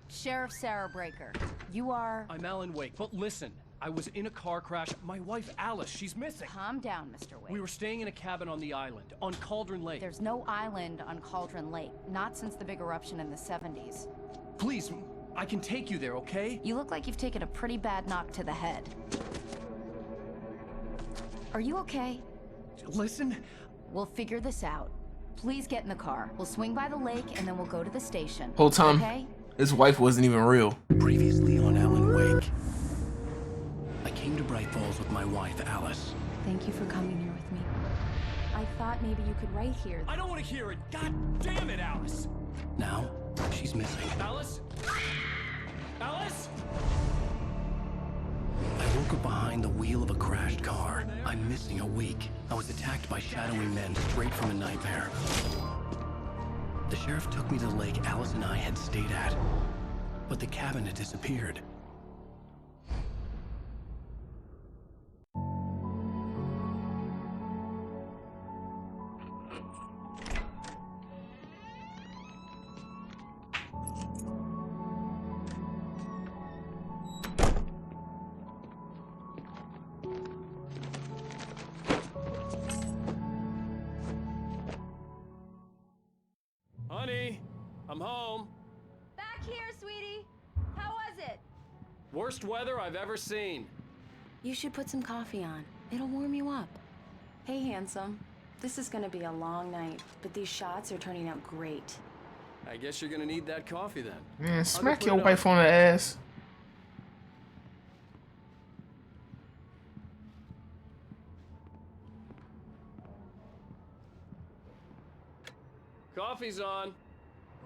Sheriff Sarah Breaker, you are... I'm Alan Wake, but listen. I was in a car crash. My wife, Alice, she's missing. Calm down, Mr. Wake. We were staying in a cabin on the island, on Cauldron Lake. There's no island on Cauldron Lake, not since the big eruption in the 70s. Please, I can take you there, okay? You look like you've taken a pretty bad knock to the head. Are you okay? Listen. We'll figure this out. Please get in the car. We'll swing by the lake and then we'll go to the station. Whole time, okay? his wife wasn't even real. Previously on Alan Wake. I came to Bright Falls with my wife, Alice. Thank you for coming here with me. I thought maybe you could write here. I don't want to hear it. God damn it, Alice. Now, she's missing. Alice? Alice? I woke up behind the wheel of a crashed car. I'm missing a week. I was attacked by shadowy men straight from a nightmare. The sheriff took me to the lake Alice and I had stayed at, but the cabin had disappeared. I'm home. Back here, sweetie. How was it? Worst weather I've ever seen. You should put some coffee on. It'll warm you up. Hey, handsome. This is gonna be a long night, but these shots are turning out great. I guess you're gonna need that coffee then. Man, smack your wife on the ass. Coffee's on.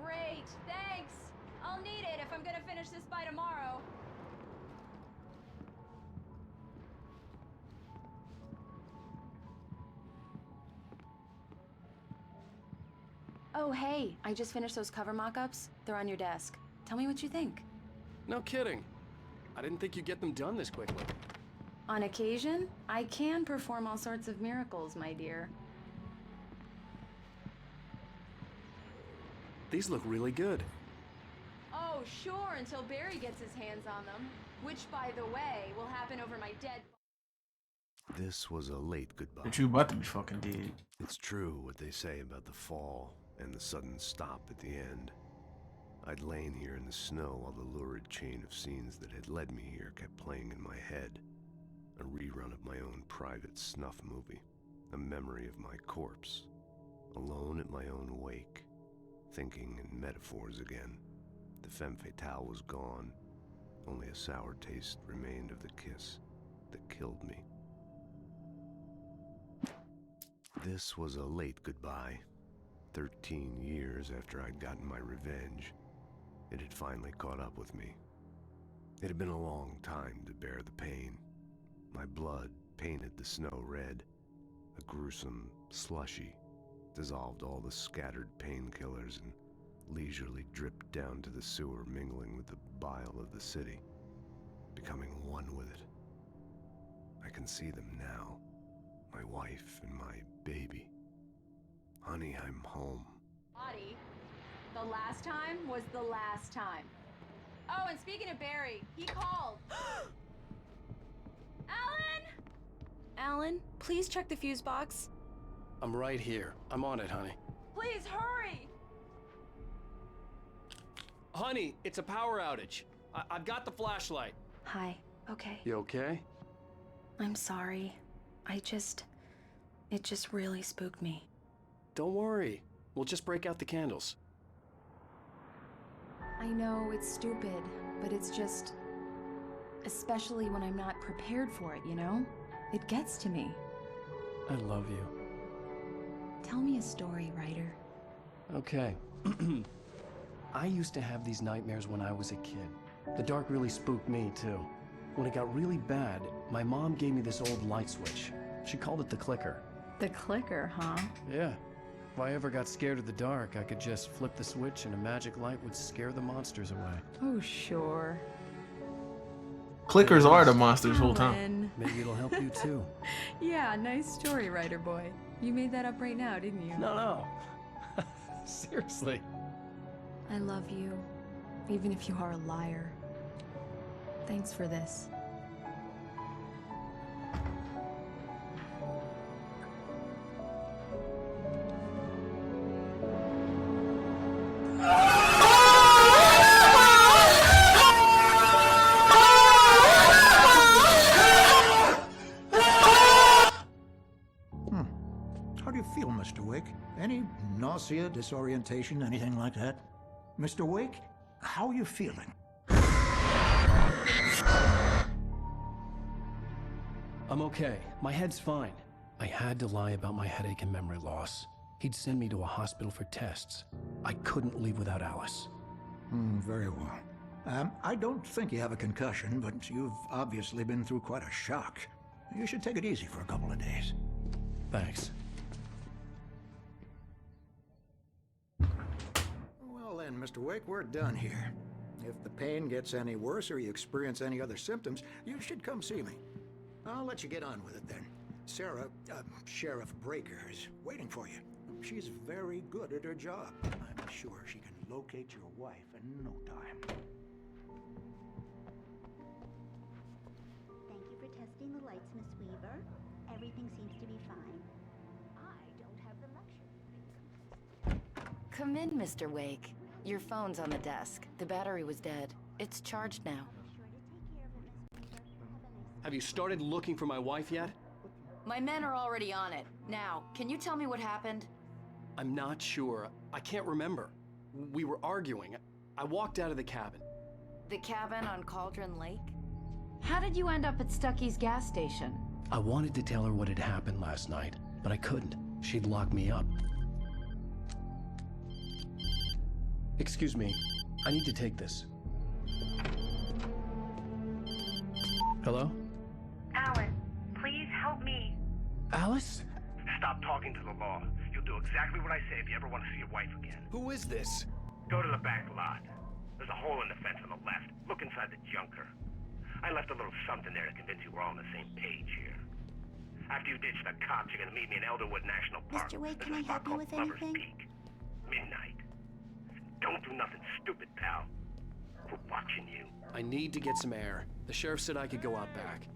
Great, thanks. I'll need it if I'm gonna finish this by tomorrow. Oh, hey, I just finished those cover mock-ups. They're on your desk. Tell me what you think. No kidding. I didn't think you'd get them done this quickly. On occasion, I can perform all sorts of miracles, my dear. These look really good. Oh, sure, until Barry gets his hands on them. Which, by the way, will happen over my dead... This was a late goodbye. But you about to be fucking dead. It's true what they say about the fall and the sudden stop at the end. I'd lain here in the snow while the lurid chain of scenes that had led me here kept playing in my head. A rerun of my own private snuff movie. A memory of my corpse. Alone at my own wake. Thinking in metaphors again. The femme fatale was gone. Only a sour taste remained of the kiss that killed me. This was a late goodbye. 13 years after I'd gotten my revenge, it had finally caught up with me. It had been a long time to bear the pain. My blood painted the snow red. A gruesome slushy dissolved all the scattered painkillers and leisurely dripped down to the sewer, mingling with the bile of the city, becoming one with it. I can see them now, my wife and my baby. Honey, I'm home. Body. The last time was the last time. Oh, and speaking of Barry, he called. Alan! Alan, please check the fuse box. I'm right here. I'm on it, honey. Please hurry! Honey, it's a power outage. I've got the flashlight. Hi, okay. You okay? I'm sorry. It just really spooked me. Don't worry. We'll just break out the candles. I know it's stupid, but it's just... Especially when I'm not prepared for it, you know? It gets to me. I love you. Tell me a story, writer. Okay. I used to have these nightmares when I was a kid. The dark really spooked me, too. When it got really bad, my mom gave me this old light switch. She called it the clicker. The clicker, huh? Yeah. If I ever got scared of the dark, I could just flip the switch and a magic light would scare the monsters away. Oh, sure. Clickers are the monsters whole time. Maybe it'll help you, too. Yeah, nice story, writer boy. You made that up right now, didn't you? No. Seriously. I love you, even if you are a liar. Thanks for this. How do you feel, Mr. Wake? Any nausea, disorientation, anything like that? Mr. Wake, how are you feeling? I'm okay. My head's fine. I had to lie about my headache and memory loss. He'd send me to a hospital for tests. I couldn't leave without Alice. Very well. I don't think you have a concussion, but you've obviously been through quite a shock. You should take it easy for a couple of days. Thanks. Well then, Mr. Wake, we're done here. If the pain gets any worse or you experience any other symptoms, you should come see me. I'll let you get on with it then. Sarah, Sheriff Breaker, is waiting for you. She's very good at her job. I'm sure she can locate your wife in no time. Thank you for testing the lights, Miss Weaver. Everything seems to be fine. I don't have the luxury. Come in, Mr. Wake. Your phone's on the desk. The battery was dead. It's charged now. Have you started looking for my wife yet? My men are already on it. Now, can you tell me what happened? I'm not sure. I can't remember. We were arguing. I walked out of the cabin. The cabin on Cauldron Lake? How did you end up at Stucky's gas station? I wanted to tell her what had happened last night, but I couldn't. She'd lock me up. Excuse me, I need to take this. Hello? Alan, please help me. Alice? Stop talking to the law. You'll do exactly what I say if you ever want to see your wife again. Who is this? Go to the back lot. There's a hole in the fence on the left. Look inside the junker. I left a little something there to convince you we're all on the same page here. After you ditch the cops, you're gonna meet me in Elderwood National Park. Mr. Wake, There's can a I spot help you called with Lover's anything? Peak. Midnight. Don't do nothing stupid, pal. We're watching you. I need to get some air. The sheriff said I could go out back.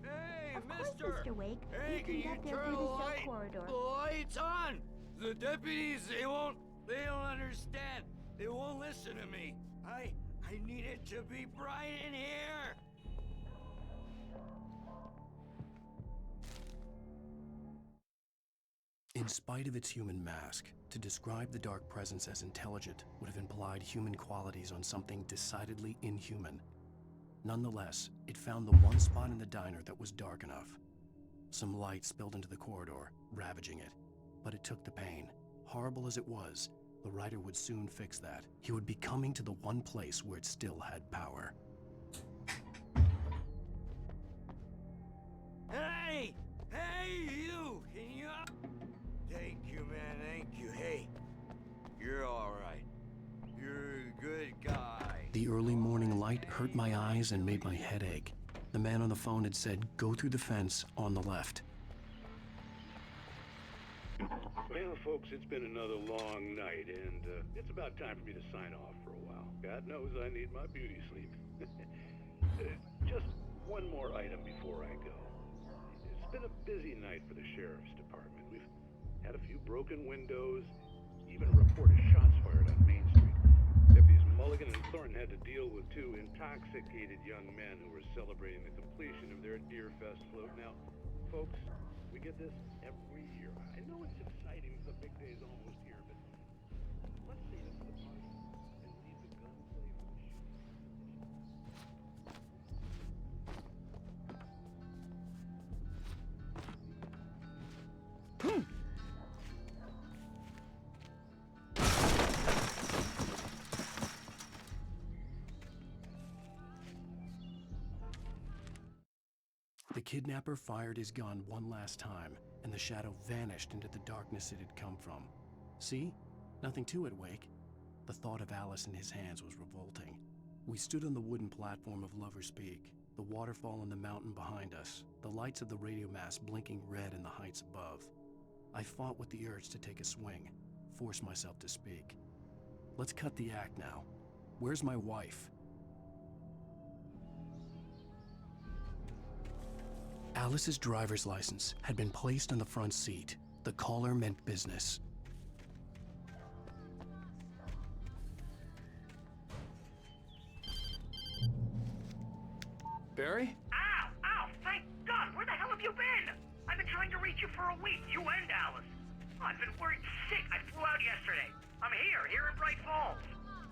Of course, Mr. Wake. Hey, you can get there turn through the the cell light? corridor. The light's on! The deputies, they don't understand. They won't listen to me. I need it to be bright in here! In spite of its human mask, to describe the dark presence as intelligent would have implied human qualities on something decidedly inhuman. Nonetheless, it found the one spot in the diner that was dark enough. Some light spilled into the corridor, ravaging it. But it took the pain. Horrible as it was, the writer would soon fix that. He would be coming to the one place where it still had power. Hey! Hey, you! Can you... Thank you, man, thank you. Hey, you're all right. You're a good guy. The early morning light hurt my eyes and made my head ache. The man on the phone had said, go through the fence on the left. Well, folks, it's been another long night, and it's about time for me to sign off for a while. God knows I need my beauty sleep. Just one more item before I go. It's been a busy night for the sheriff's department. We've had a few broken windows, even a report of shots fired on Main Street. Deputies Mulligan and Thornton had to deal with two intoxicated young men who were celebrating the completion of their Deer Fest float. Now, folks, we get this every year. I know it's exciting, the big day's almost here, but let's save it for the party and leave the gunplay for the shooting. The kidnapper fired his gun one last time, and the shadow vanished into the darkness it had come from. See? Nothing to it, Wake. The thought of Alice in his hands was revolting. We stood on the wooden platform of Lover's Peak, the waterfall in the mountain behind us, the lights of the radio mast blinking red in the heights above. I fought with the urge to take a swing, force myself to speak. Let's cut the act now. Where's my wife? Alice's driver's license had been placed on the front seat. The caller meant business. Barry? Ow! Ow! Thank God! Where the hell have you been? I've been trying to reach you for a week, you and Alice. I've been worried sick. I flew out yesterday. I'm here in Bright Falls.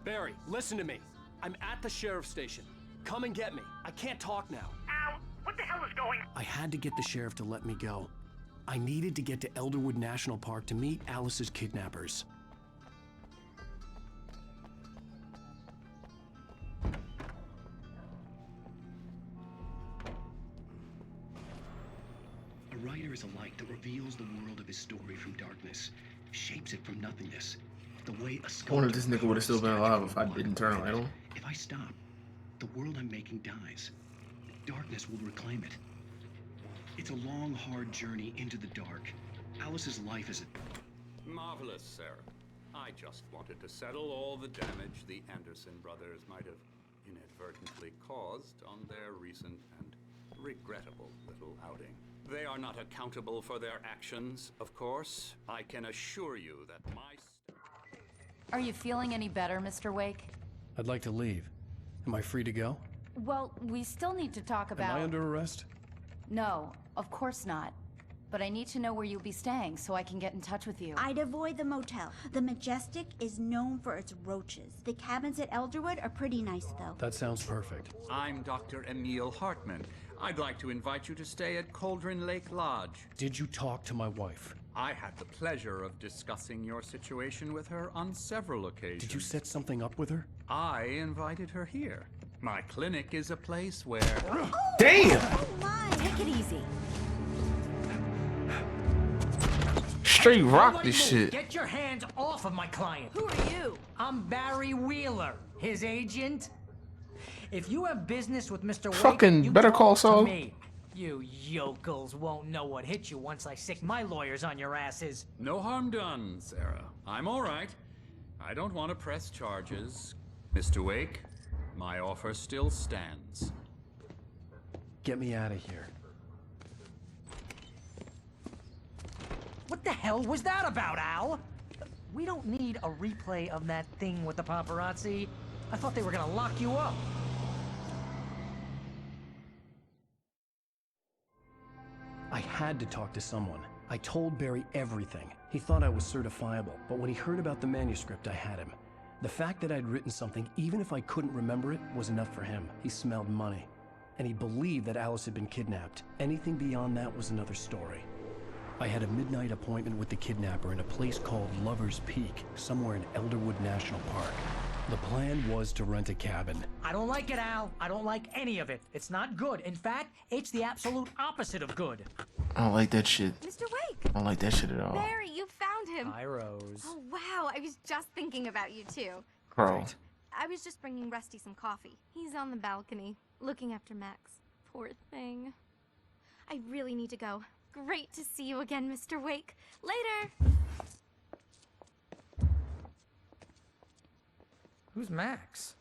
Barry, listen to me. I'm at the sheriff's station. Come and get me. I can't talk now. Ow! What the hell is going on? I had to get the sheriff to let me go. I needed to get to Elderwood National Park to meet Alice's kidnappers. A writer is a light that reveals the world of his story from darkness, shapes it from nothingness. The way a I wonder if this nigga would have still been alive if I didn't turn a light on. If I stop, the world I'm making dies. Darkness will reclaim it. It's a long, hard journey into the dark. Alice's life is a... Marvelous, Sarah. I just wanted to settle all the damage the Anderson brothers might have inadvertently caused on their recent and regrettable little outing. They are not accountable for their actions, of course. I can assure you that my... Are you feeling any better, Mr. Wake? I'd like to leave. Am I free to go? Well, we still need to talk about... Am I under arrest? No, of course not. But I need to know where you'll be staying so I can get in touch with you. I'd avoid the motel. The Majestic is known for its roaches. The cabins at Elderwood are pretty nice, though. That sounds perfect. I'm Dr. Emil Hartman. I'd like to invite you to stay at Cauldron Lake Lodge. Did you talk to my wife? I had the pleasure of discussing your situation with her on several occasions. Did you set something up with her? I invited her here. My clinic is a place where... Damn! Oh my! Take it easy. Straight rock this shit. Get your hands off of my client. Who are you? I'm Barry Wheeler, his agent. If you have business with Mr. Wake, Fucking you Better talk Call to Saul. me. You yokels won't know what hit you once I sick my lawyers on your asses. No harm done, Sarah. I'm all right. I don't want to press charges. Mr. Wake, my offer still stands. Get me out of here. What the hell was that about, Al? We don't need a replay of that thing with the paparazzi. I thought they were gonna lock you up. I had to talk to someone. I told Barry everything. He thought I was certifiable, but when he heard about the manuscript, I had him. The fact that I'd written something, even if I couldn't remember it, was enough for him. He smelled money. And he believed that Alice had been kidnapped. Anything beyond that was another story. I had a midnight appointment with the kidnapper in a place called Lover's Peak, somewhere in Elderwood National Park. The plan was to rent a cabin. I don't like it, Al. I don't like any of it. It's not good. In fact, it's the absolute opposite of good. I don't like that shit. Mr. Wake! I don't like that shit at all. Barry, you found him! Hi, Rose. Oh, wow. I was just thinking about you, too. Bro. I was just bringing Rusty some coffee. He's on the balcony, looking after Max. Poor thing. I really need to go. Great to see you again, Mr. Wake. Later! Who's Max?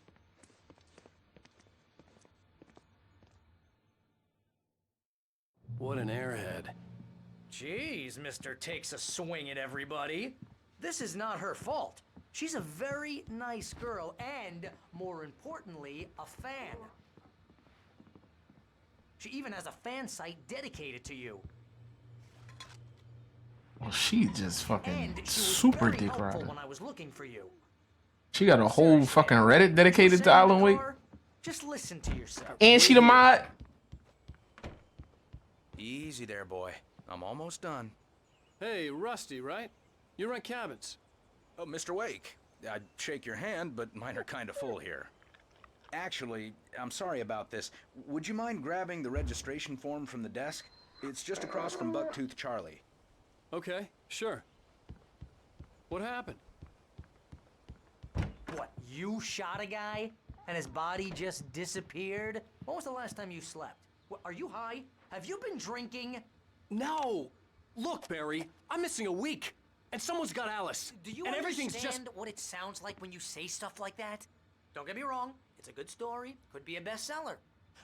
What an airhead. Jeez, Mr. Takes a swing at everybody. This is not her fault. She's a very nice girl and, more importantly, a fan. She even has a fan site dedicated to you. Well, she just fucking And she was super very dick helpful rider. when I was looking for you. She got a whole fucking Reddit dedicated to Sit in the Alan Wake. car, just listen to yourself. And she the mod. Easy there, boy. I'm almost done. Hey, Rusty, right? You rent cabins. Oh, Mr. Wake. I'd shake your hand, but mine are kind of full here. Actually, I'm sorry about this. Would you mind grabbing the registration form from the desk? It's just across from Bucktooth Charlie. Okay, sure. What happened? What, you shot a guy and his body just disappeared? When was the last time you slept? What, are you high? Have you been drinking? No! Look, Barry, I'm missing a week, and someone's got Alice. Do you and understand everything's just... what it sounds like when you say stuff like that? Don't get me wrong, it's a good story, could be a bestseller.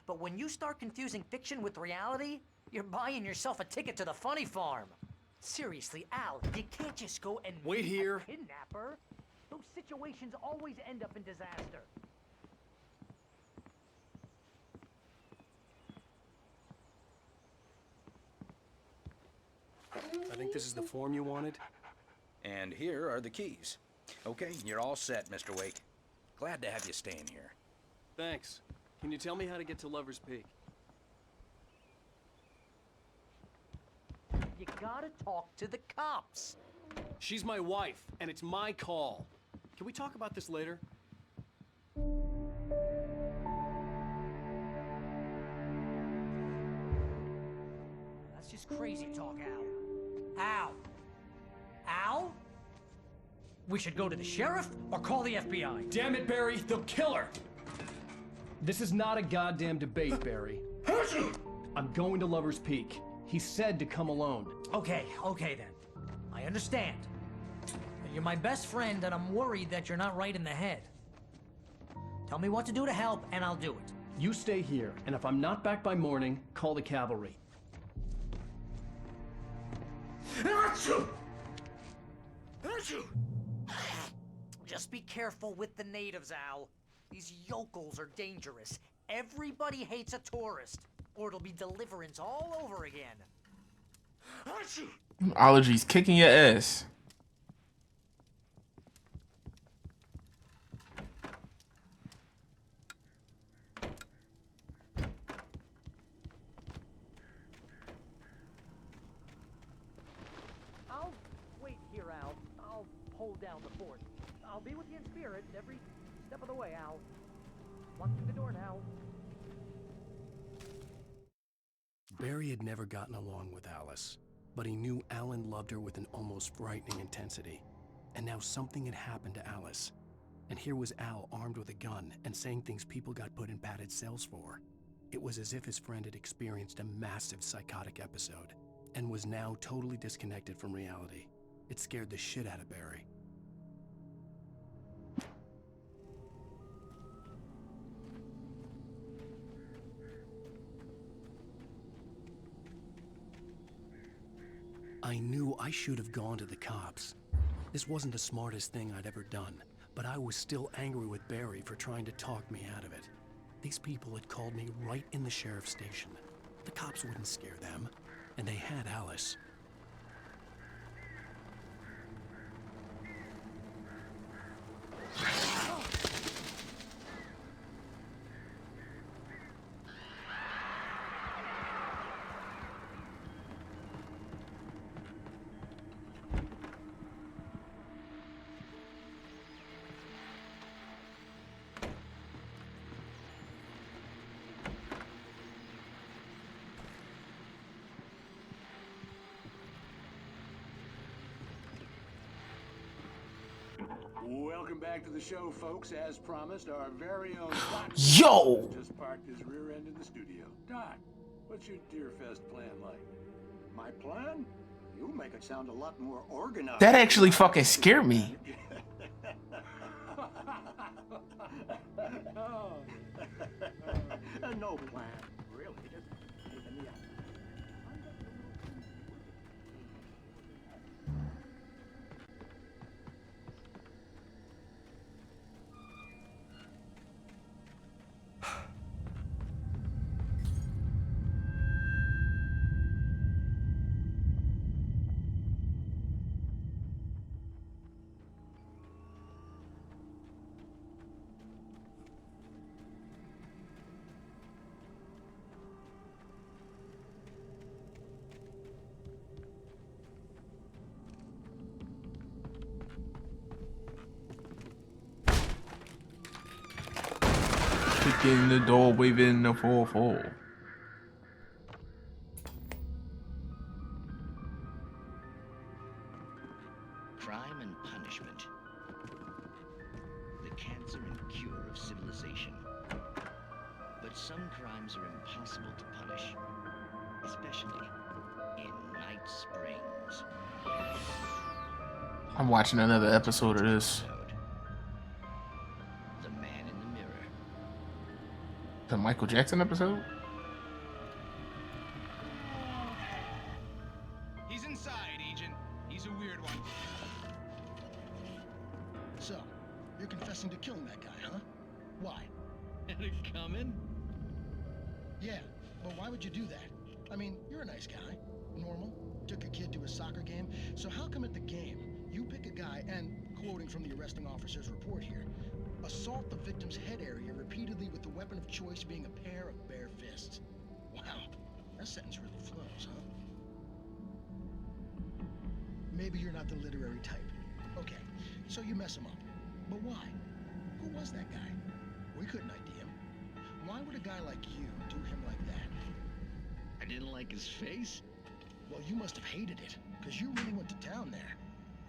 But when you start confusing fiction with reality, you're buying yourself a ticket to the funny farm. Seriously, Al, you can't just go and Wait meet here. a kidnapper. Those situations always end up in disaster. I think this is the form you wanted. And here are the keys. Okay, you're all set, Mr. Wake. Glad to have you staying here. Thanks. Can you tell me how to get to Lover's Peak? You gotta talk to the cops. She's my wife, and it's my call. Can we talk about this later? That's just crazy talk, Al. Al? Al? We should go to the sheriff or call the FBI. Damn it, Barry, they'll kill her! This is not a goddamn debate, Barry. I'm going to Lover's Peak. He said to come alone. Okay then. I understand. You're my best friend and I'm worried that you're not right in the head. Tell me what to do to help and I'll do it. You stay here, and if I'm not back by morning, call the cavalry. Just Just be careful with the natives, Al. These yokels are dangerous. Everybody hates a tourist, or it'll be Deliverance all over again. Allergies kicking your ass. I'll wait here, Al. I'll hold down the fort. I'll be with you in spirit every step of the way, Al. Walk through the door now. Barry had never gotten along with Alice, but he knew Alan loved her with an almost frightening intensity. And now something had happened to Alice. And here was Al armed with a gun and saying things people got put in padded cells for. It was as if his friend had experienced a massive psychotic episode and was now totally disconnected from reality. It scared the shit out of Barry. I knew I should have gone to the cops. This wasn't the smartest thing I'd ever done, but I was still angry with Barry for trying to talk me out of it. These people had called me right in the sheriff's station. The cops wouldn't scare them, and they had Alice. Welcome back to the show, folks. As promised, our very own Doc Yo! just parked his rear end in the studio. Doc, what's your Deerfest plan like? My plan? You make it sound a lot more organized. That actually fucking scared me. No plan, really. Just taking me out. Kicking the door, waving the 4-4. Crime and punishment. The cancer and cure of civilization. But some crimes are impossible to punish, especially in Night Springs. I'm watching another episode of this. The Man in the Mirror. The Michael Jackson episode? He's inside, Agent. He's a weird one. So, you're confessing to killing that guy, huh? Why? Had it coming? Yeah, but why would you do that? I mean, you're a nice guy. Normal. Took a kid to a soccer game. So how come at the game, you pick a guy and, quoting from the arresting officer's report here, assault the victim's head area repeatedly with the weapon of choice being a pair of bare fists? Wow, that sentence really flows, huh? Maybe you're not the literary type. Okay, so you mess him up. But why? Who was that guy? We couldn't ID him. Why would a guy like you do him like that? I didn't like his face? Well, you must have hated it, because you really went to town there.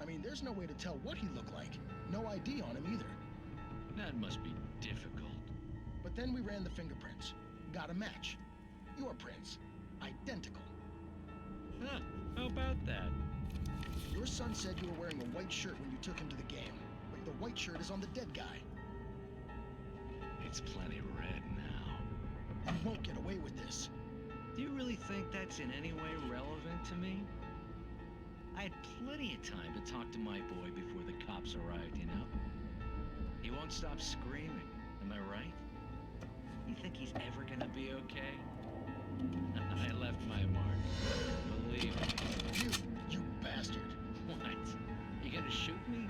I mean, there's no way to tell what he looked like. No ID on him either. That must be difficult. But then we ran the fingerprints. Got a match. Your prints. Identical. Huh, how about that? Your son said you were wearing a white shirt when you took him to the game, but the white shirt is on the dead guy. It's plenty red now. You won't get away with this. Do you really think that's in any way relevant to me? I had plenty of time to talk to my boy before the cops arrived, you know? He won't stop screaming. Am I right? You think he's ever gonna be okay? I left my mark. Believe me. You bastard. What? You gonna shoot me?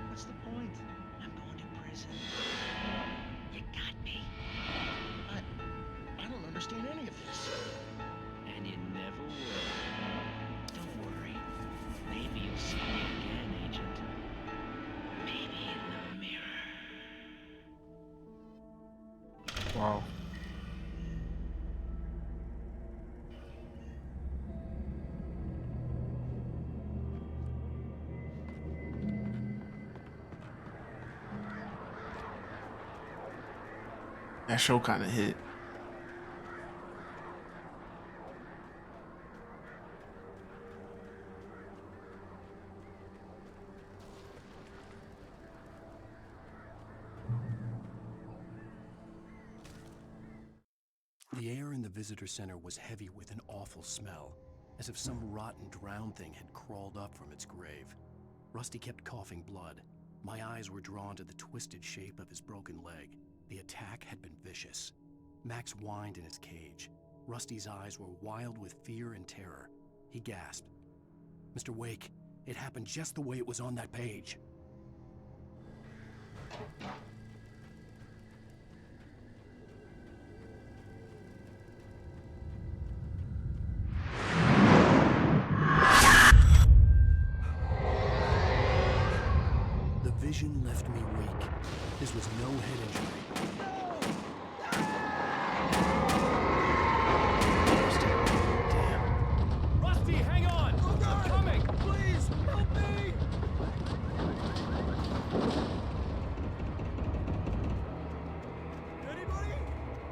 What's the point? I'm going to prison. You got me. I don't understand any of this. And you never will. Don't worry. Maybe you'll see me again, Agent. Maybe in the mirror. Wow. That show kind of hit. The air in the visitor center was heavy with an awful smell, as if some rotten drowned thing had crawled up from its grave. Rusty kept coughing blood. My eyes were drawn to the twisted shape of his broken leg. The attack had been vicious. Max whined in his cage. Rusty's eyes were wild with fear and terror. He gasped. "Mr. Wake, it happened just the way it was on that page." The vision left me weak. This was no head injury. Damn. Rusty, hang on! I'm coming! Please, help me! Anybody?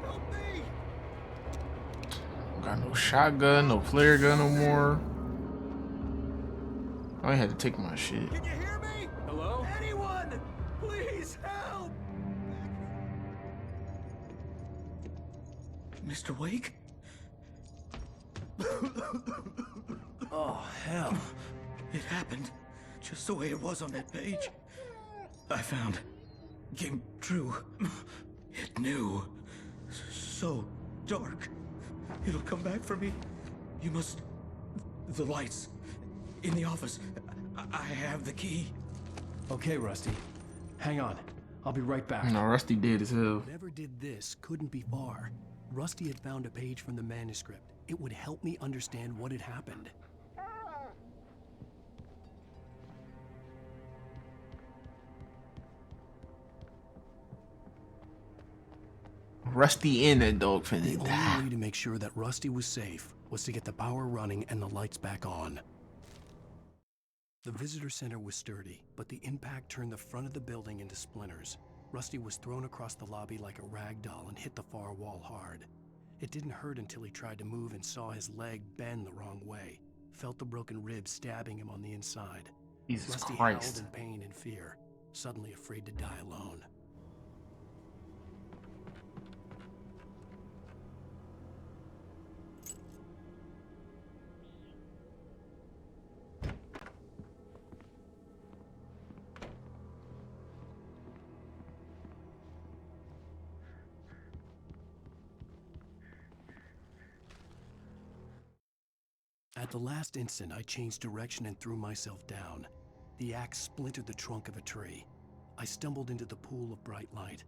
Help me! Got no shotgun, no flare gun no more. I had to take my shit. Can you hear me? Hello? Anyone? Please help! Mr. Wake? Oh, hell. It happened just the way it was on that page. I found. Came true. It knew. So dark. It'll come back for me. You must... The lights. In the office. I have the key. Okay, Rusty. Hang on. I'll be right back. No, Rusty dead as hell. Whoever did this couldn't be far. Rusty had found a page from the manuscript. It would help me understand what had happened. Rusty in that dog finna The die. only way to make sure that Rusty was safe was to get the power running and the lights back on. The visitor center was sturdy, but the impact turned the front of the building into splinters. Rusty was thrown across the lobby like a rag doll and hit the far wall hard. It didn't hurt until he tried to move and saw his leg bend the wrong way. Felt the broken ribs stabbing him on the inside. Jesus Rusty Christ. howled in pain and fear, suddenly afraid to die alone. At the last instant, I changed direction and threw myself down. The axe splintered the trunk of a tree. I stumbled into the pool of bright light.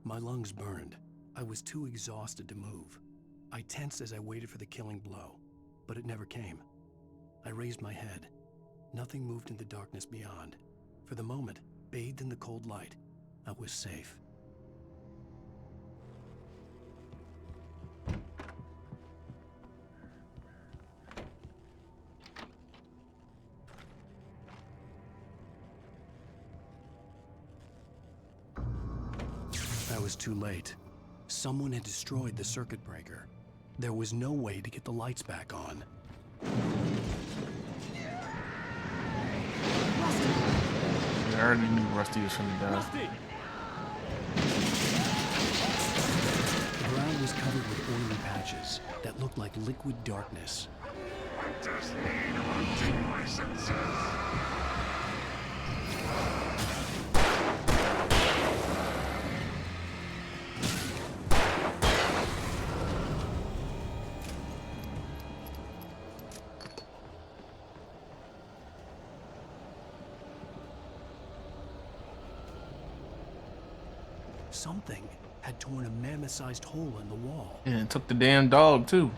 My lungs burned. I was too exhausted to move. I tensed as I waited for the killing blow, but it never came. I raised my head. Nothing moved in the darkness beyond. For the moment, bathed in the cold light, I was safe. I was too late. Someone had destroyed the circuit breaker. There was no way to get the lights back on. I already knew Rusty was finna die. The ground was covered with oily patches that looked like liquid darkness. I just need hunting licenses. Something had torn a mammoth-sized hole in the wall. And it took the damn dog too.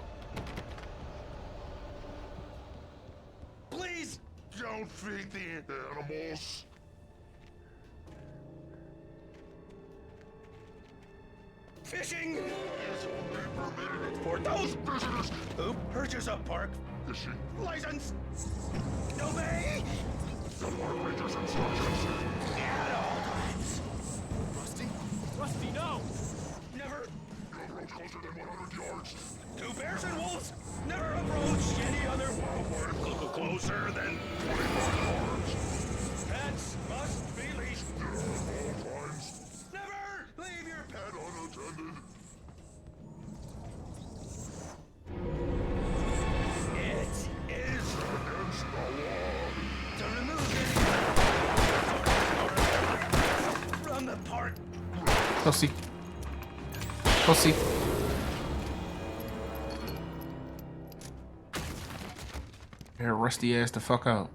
Please don't feed the animals. Fishing is only permitted for those visitors who purchase a park fishing license. Obey the park ranger's instructions at all times. Rusty? Rusty, no! Never Approach closer than 100 yards. to bears and wolves. Never approach any other wildlife closer than 25 yards. Pets must be leashed. At all times. Never leave your pet Unattended. It is Against the law. to remove any from the park. Pussy. Pussy. Here, rusty ass the fuck out.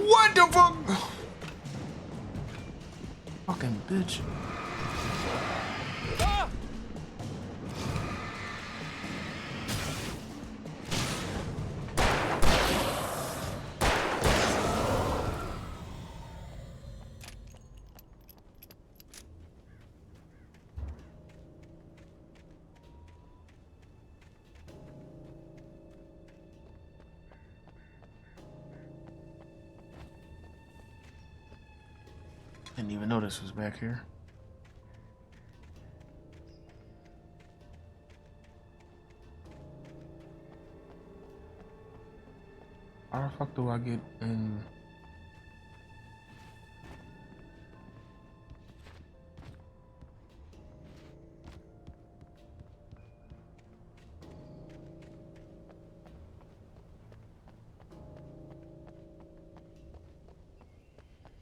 What the fuck? Fucking bitch. Ah! Didn't even know this was back here. How the fuck do I get in?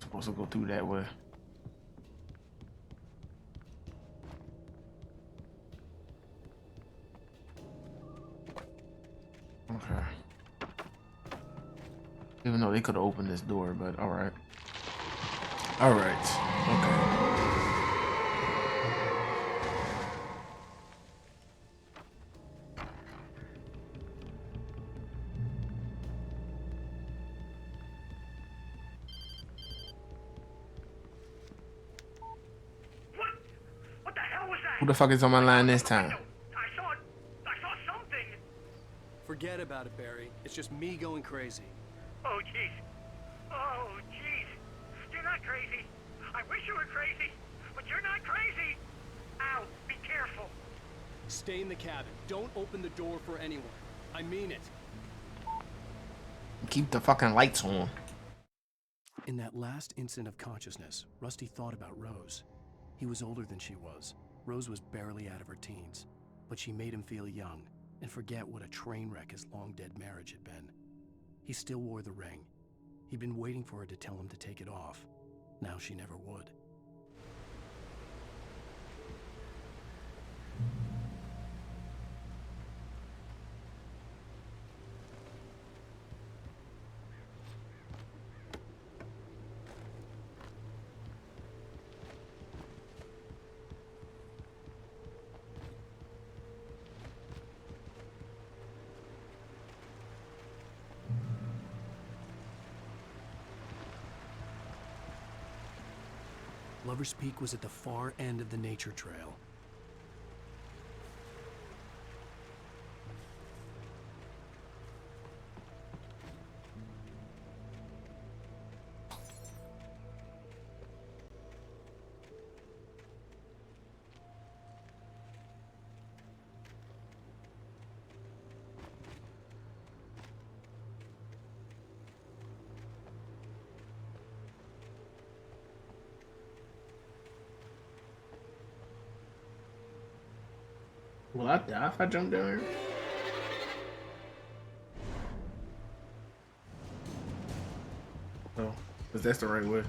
Supposed to go through that way. Okay. Even though they could have opened this door, but alright. Alright. Okay. What the hell was that? Who the fuck is on my line this time? I saw something. Forget about it, Barry. It's just me going crazy. Oh, jeez. Oh, jeez. You're not crazy. I wish you were crazy, but you're not crazy. Ow, be careful. Stay in the cabin. Don't open the door for anyone. I mean it. Keep the fucking lights on. In that last instant of consciousness, Rusty thought about Rose. He was older than she was. Rose was barely out of her teens, but she made him feel young and forget what a train wreck his long-dead marriage had been. He still wore the ring. He'd been waiting for her to tell him to take it off. Now she never would. Lover's Peak was at the far end of the nature trail. Will I die if I jump down here? Oh, because that's the right way.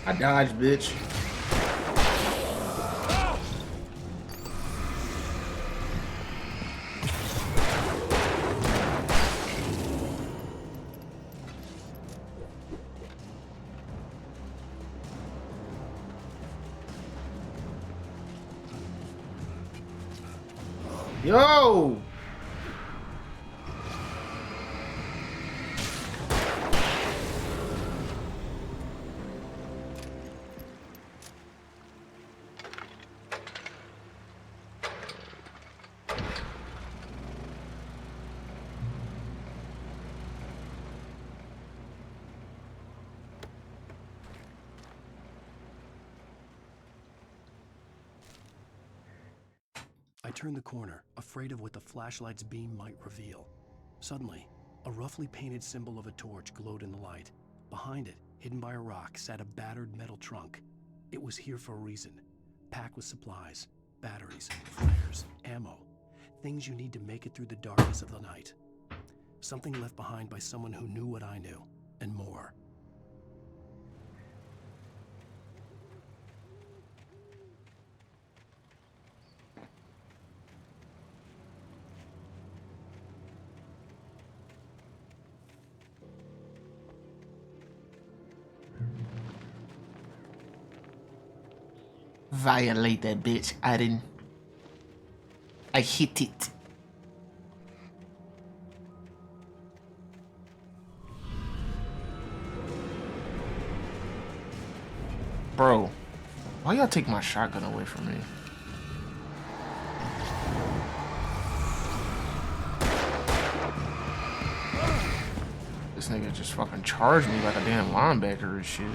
I dodged, bitch. Yo! I turned the corner, afraid of what the flashlight's beam might reveal. Suddenly, a roughly painted symbol of a torch glowed in the light. Behind it, hidden by a rock, sat a battered metal trunk. It was here for a reason, packed with supplies, batteries, flares, ammo, things you need to make it through the darkness of the night. Something left behind by someone who knew what I knew, and more. Violate that bitch. I didn't. I hit it. Bro, why y'all take my shotgun away from me? This nigga just fucking charged me like a damn linebacker and shit.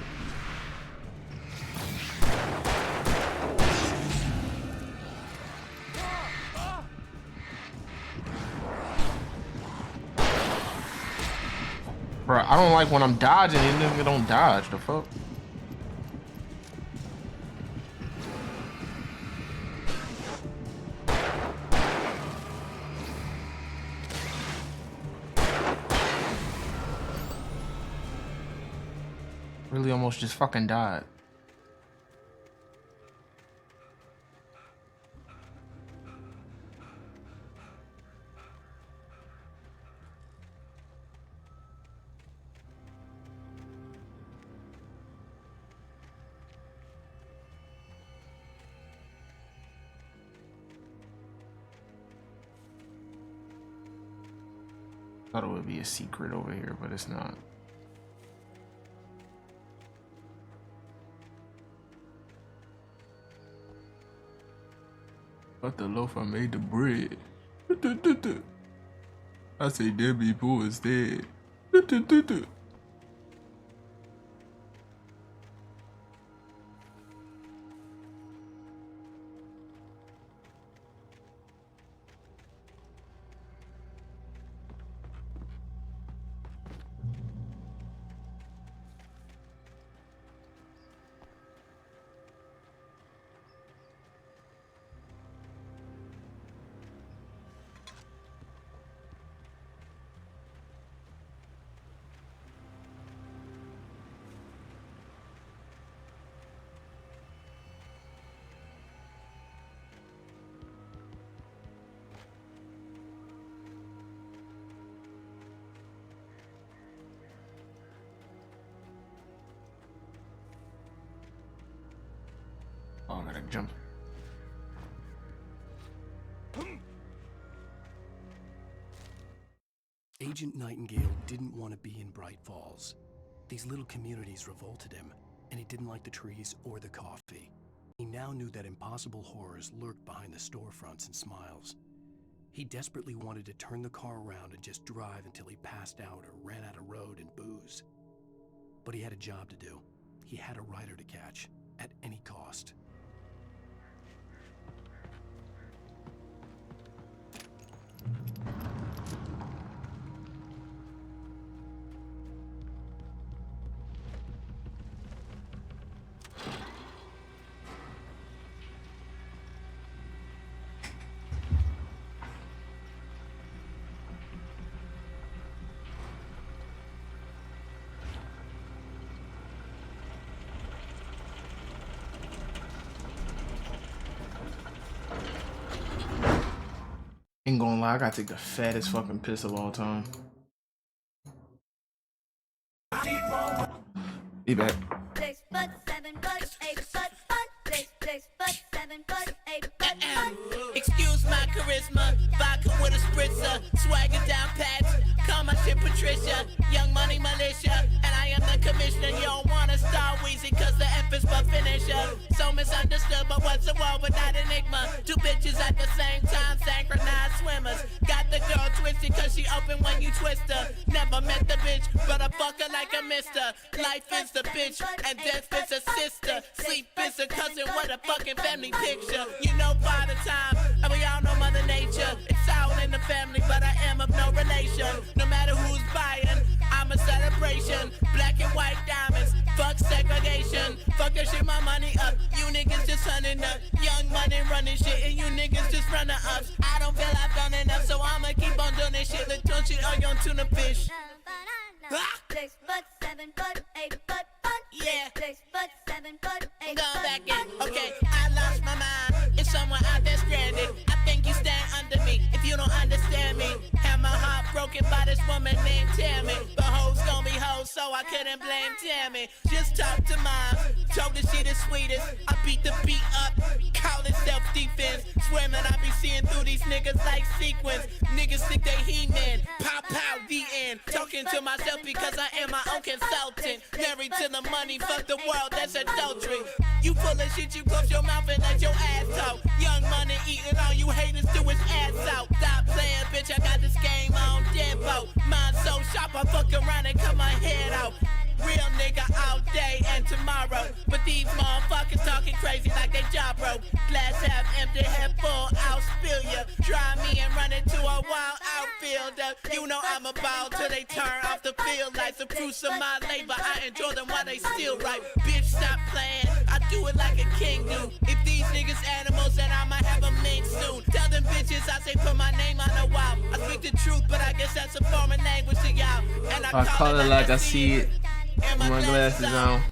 Bro, I don't like when I'm dodging and nigga don't dodge. The fuck? Really almost just fucking died. Thought it would be a secret over here, but it's not. But the loaf I made the bread. I say Debbie Boo is dead. Alright, jump. Agent Nightingale didn't want to be in Bright Falls. These little communities revolted him, and he didn't like the trees or the coffee. He now knew that impossible horrors lurked behind the storefronts and smiles. He desperately wanted to turn the car around and just drive until he passed out or ran out of road and booze. But he had a job to do. He had a rider to catch, at any cost. Ain't gonna lie, I gotta take the fattest fucking piss of all time. Be back. Excuse my charisma, vodka with a spritzer, swagger down pat, call my shit Patricia, Young Money Militia, and I am the commissioner. You don't wanna star Weezy cause the F is for finisher. So misunderstood, but what's a world without enigma? Two bitches at the same time, synchronized swimmers. Got the girl twisted cause she open when you twist her. Never met the bitch, but I fuck her like a mister. Life is the bitch, and death is a sister. Sleep is a cousin, what a fucking family picture. You know by the time, and we all know Mother Nature. It's all in the family, but I am of no relation. No matter who's buying, I'm a celebration. Black and white diamonds, fuck segregation. Fuck that shit, my money up. You niggas just hunting up. Young money running shit, and you niggas just running ups. I don't feel I've done enough, so I'ma keep on doing this shit. Look, don't you on your tuna fish. 6 foot, 7 foot, 8 foot, yeah. 6 foot, 7 foot, 8 foot. Going back in. Okay, I lost my mind. It's someone out there stranded. I think you stand under me if you don't understand me. Had my heart broken by this woman named Tammy. But hoes gon' be hoes, so I couldn't blame Tammy. Just talk to mom, told her she the sweetest. I beat the beat up, call it self-defense. Swear man, I be seeing through these niggas like sequins. Niggas think they He-Man, pow pow, the end. Talking to myself because I am my own consultant. Married to the money, fuck the world, that's adultery. You full of shit, you close your mouth and let your ass talk. Young money eating all you haters do is ass out. Stop playing, bitch, I got this game on tempo. Mine so sharp, I fuck around and cut my head out. Real nigga all day and tomorrow. But these motherfuckers talking crazy like they job broke. Glass half empty, head full, I'll spill ya. Try me and run into a wild outfielder. You know I'm a ball till they turn off the field lights. The fruits of my labor, I enjoy them while they still right. Bitch, stop playing, I do it like a king do. If these niggas animals, then I'ma have a mink soon. Tell them bitches I say put my name on the wall. I speak the truth, but I guess that's a foreign language to y'all. And I call it like I see it. With my glasses on.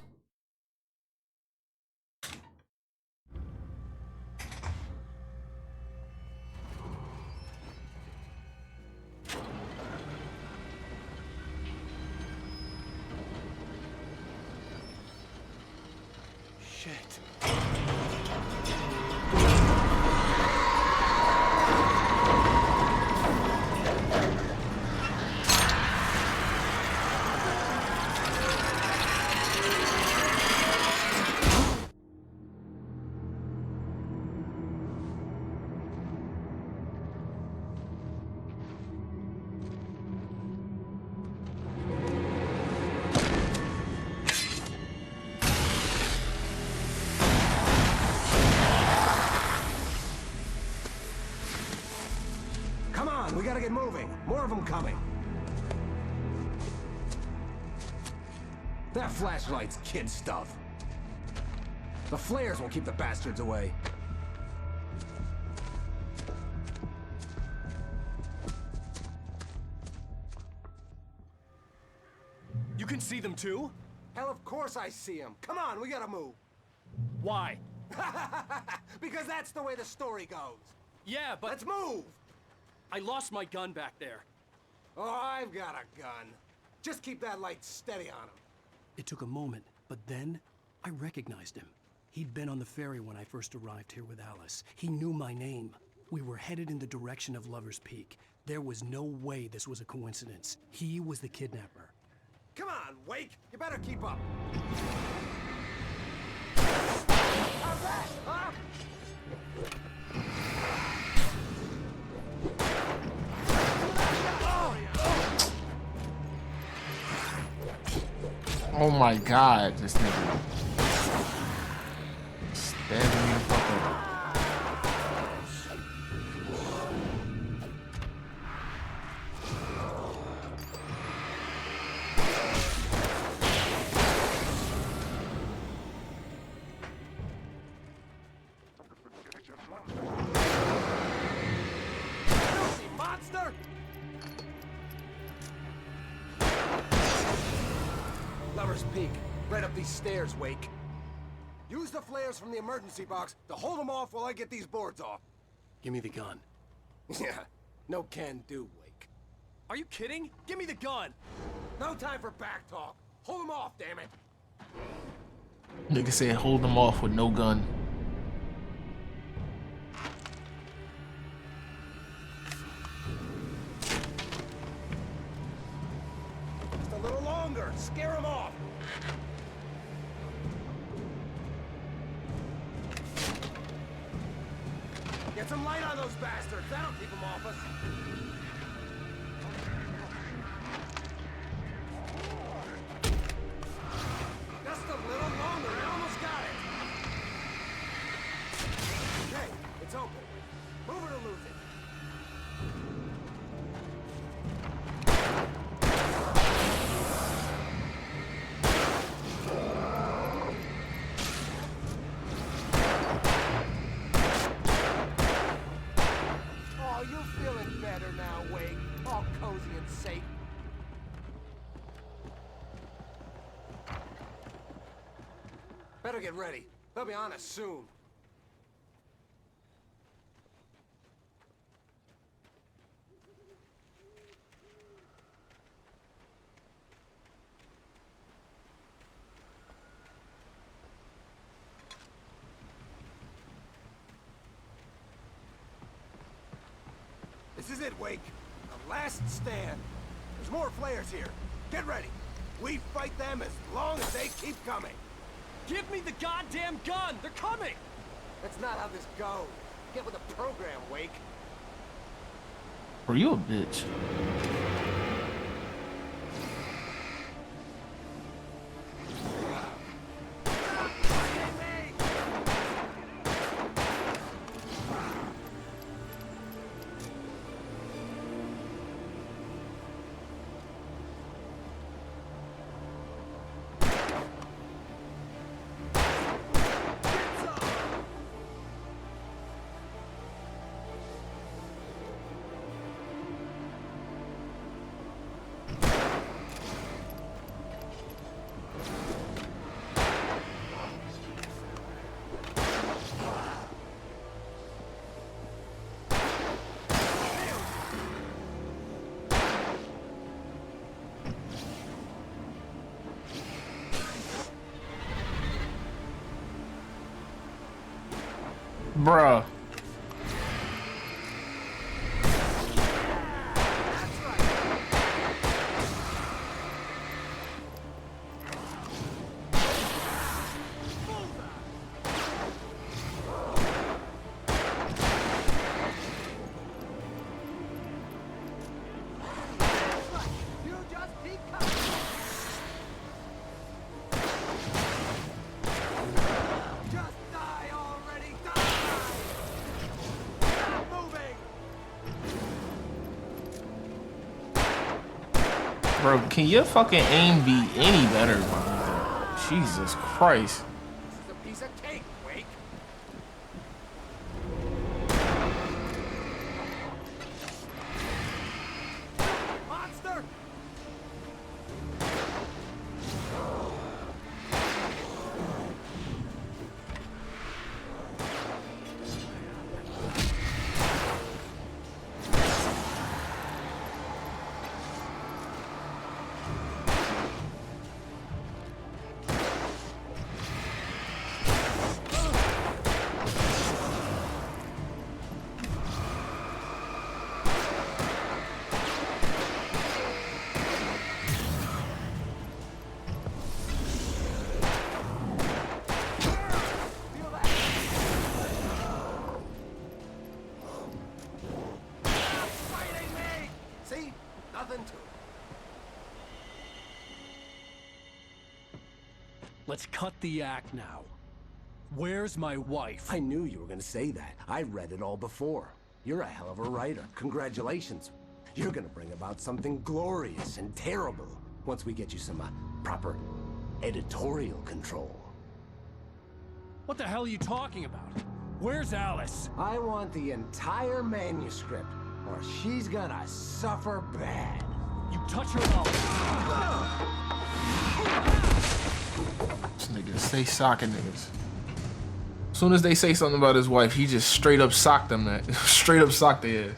Shit. Come on, we gotta get moving. More of them coming. That flashlight's kid stuff. The flares will keep the bastards away. You can see them too? Hell, of course I see them. Come on, we gotta move. Why? Because that's the way the story goes. Yeah, but... Let's move! I lost my gun back there. Oh, I've got a gun. Just keep that light steady on him. It took a moment, but then I recognized him. He'd been on the ferry when I first arrived here with Alice. He knew my name. We were headed in the direction of Lover's Peak. There was no way this was a coincidence. He was the kidnapper. Come on, Wake! You better keep up! How's that, huh? Oh my god, this nigga. Stabbing me the fuck up. Monster! Lover's Peak. Right up these stairs, Wake. Use the flares from the emergency box to hold them off while I get these boards off. Give me the gun. Yeah, no can do, Wake. Are you kidding? Give me the gun! No time for back talk. Hold them off, damn it. Nigga said hold them off with no gun. Just a little longer. Scare them off. Get some light on those bastards. That'll keep them off us. Just a little longer. I almost got it. Okay, it's open. Move it or lose it. Oh, you feeling better now, Wake? All cozy and safe. Better get ready. They'll be on us soon. This is it, Wake. The last stand. There's more flares here. Get ready. We fight them as long as they keep coming. Give me the goddamn gun! They're coming! That's not how this goes. Get with the program, Wake. Bro, you a bitch. Bruh. Bro, can your fucking aim be any better, bro? Jesus Christ. This is a piece of cake, Wake. Monster! Let's cut the act now. Where's my wife? I knew you were gonna say that. I read it all before. You're a hell of a writer. Congratulations. You're gonna bring about something glorious and terrible once we get you some proper editorial control. What the hell are you talking about? Where's Alice? I want the entire manuscript, or she's gonna suffer bad. You touch her mouth. This nigga stay socking niggas. As soon as they say something about his wife, he just straight up socked them that. Straight up socked their ass.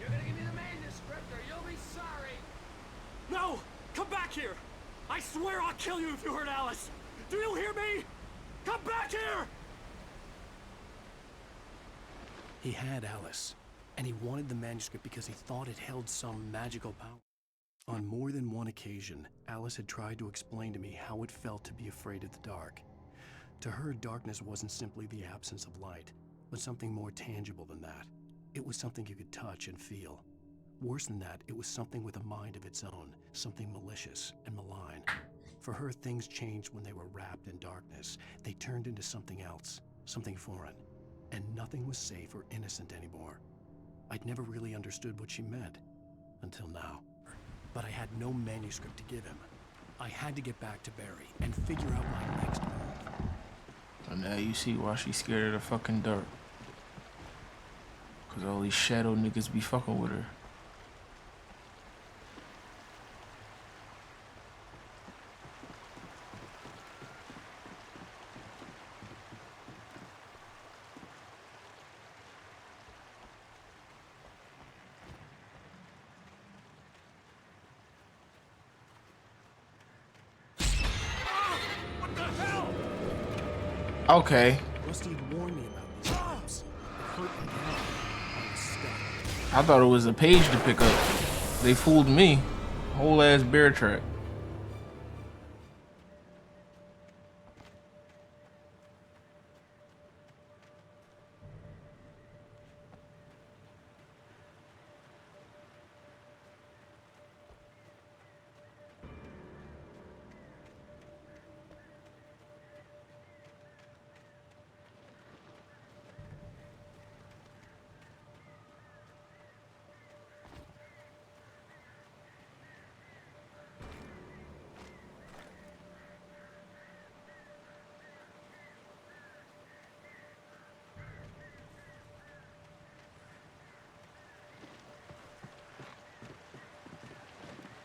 You're gonna give me the manuscript or you'll be sorry. No! Come back here! I swear I'll kill you if you hurt Alice! Do you hear me? Come back here! He had Alice, and he wanted the manuscript because he thought it held some magical power. On more than one occasion, Alice had tried to explain to me how it felt to be afraid of the dark. To her, darkness wasn't simply the absence of light, but something more tangible than that. It was something you could touch and feel. Worse than that, it was something with a mind of its own, something malicious and malign. For her, things changed when they were wrapped in darkness. They turned into something else, something foreign. And nothing was safe or innocent anymore. I'd never really understood what she meant, until now. But I had no manuscript to give him. I had to get back to Barry and figure out my next move. And now you see why she's scared of the fucking dark. Cause all these shadow niggas be fucking with her. Okay. Rusty had warned me about these traps. It hurt me down. I was stuck. I thought it was a page to pick up. They fooled me. Whole ass bear trap.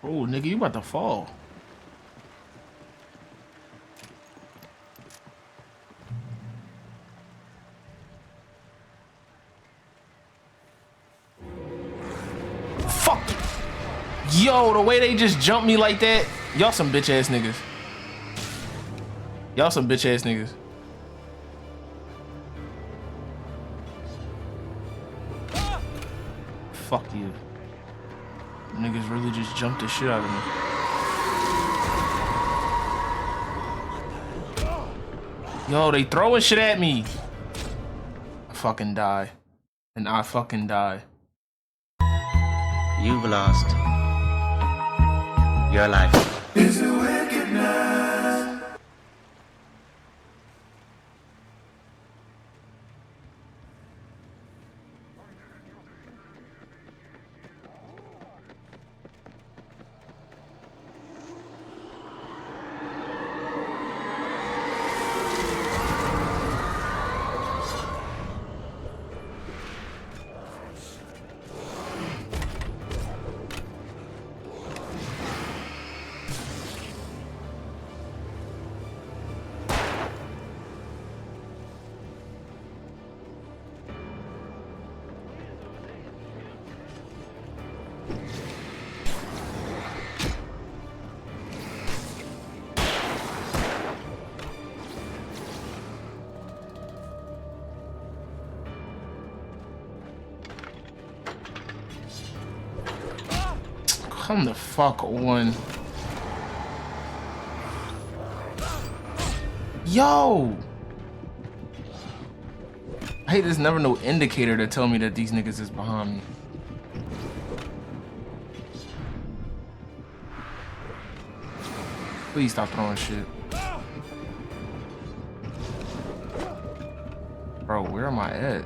Oh, nigga, you about to fall. Fuck. Yo, the way they just jumped me like that. Y'all some bitch ass niggas. Y'all some bitch ass niggas. Fuck you. Niggas really just jumped the shit out of me. Yo, they throwing shit at me. I fucking die. And I fucking die. You've lost your life. Is it wickedness? Come the fuck on. Yo! I hate there's never no indicator to tell me that these niggas is behind me. Please stop throwing shit. Bro, where am I at?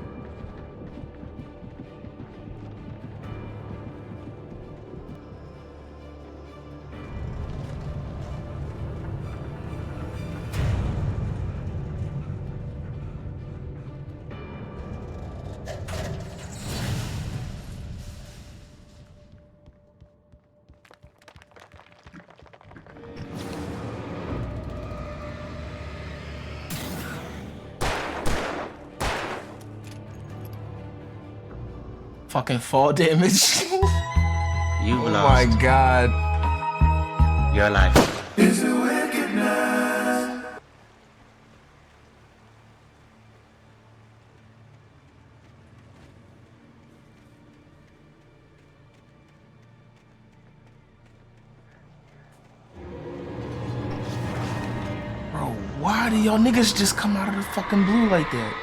Fucking fall damage. You oh lost. my god. Your life. Is a wickedness. Bro, why do y'all niggas just come out of the fucking blue like that?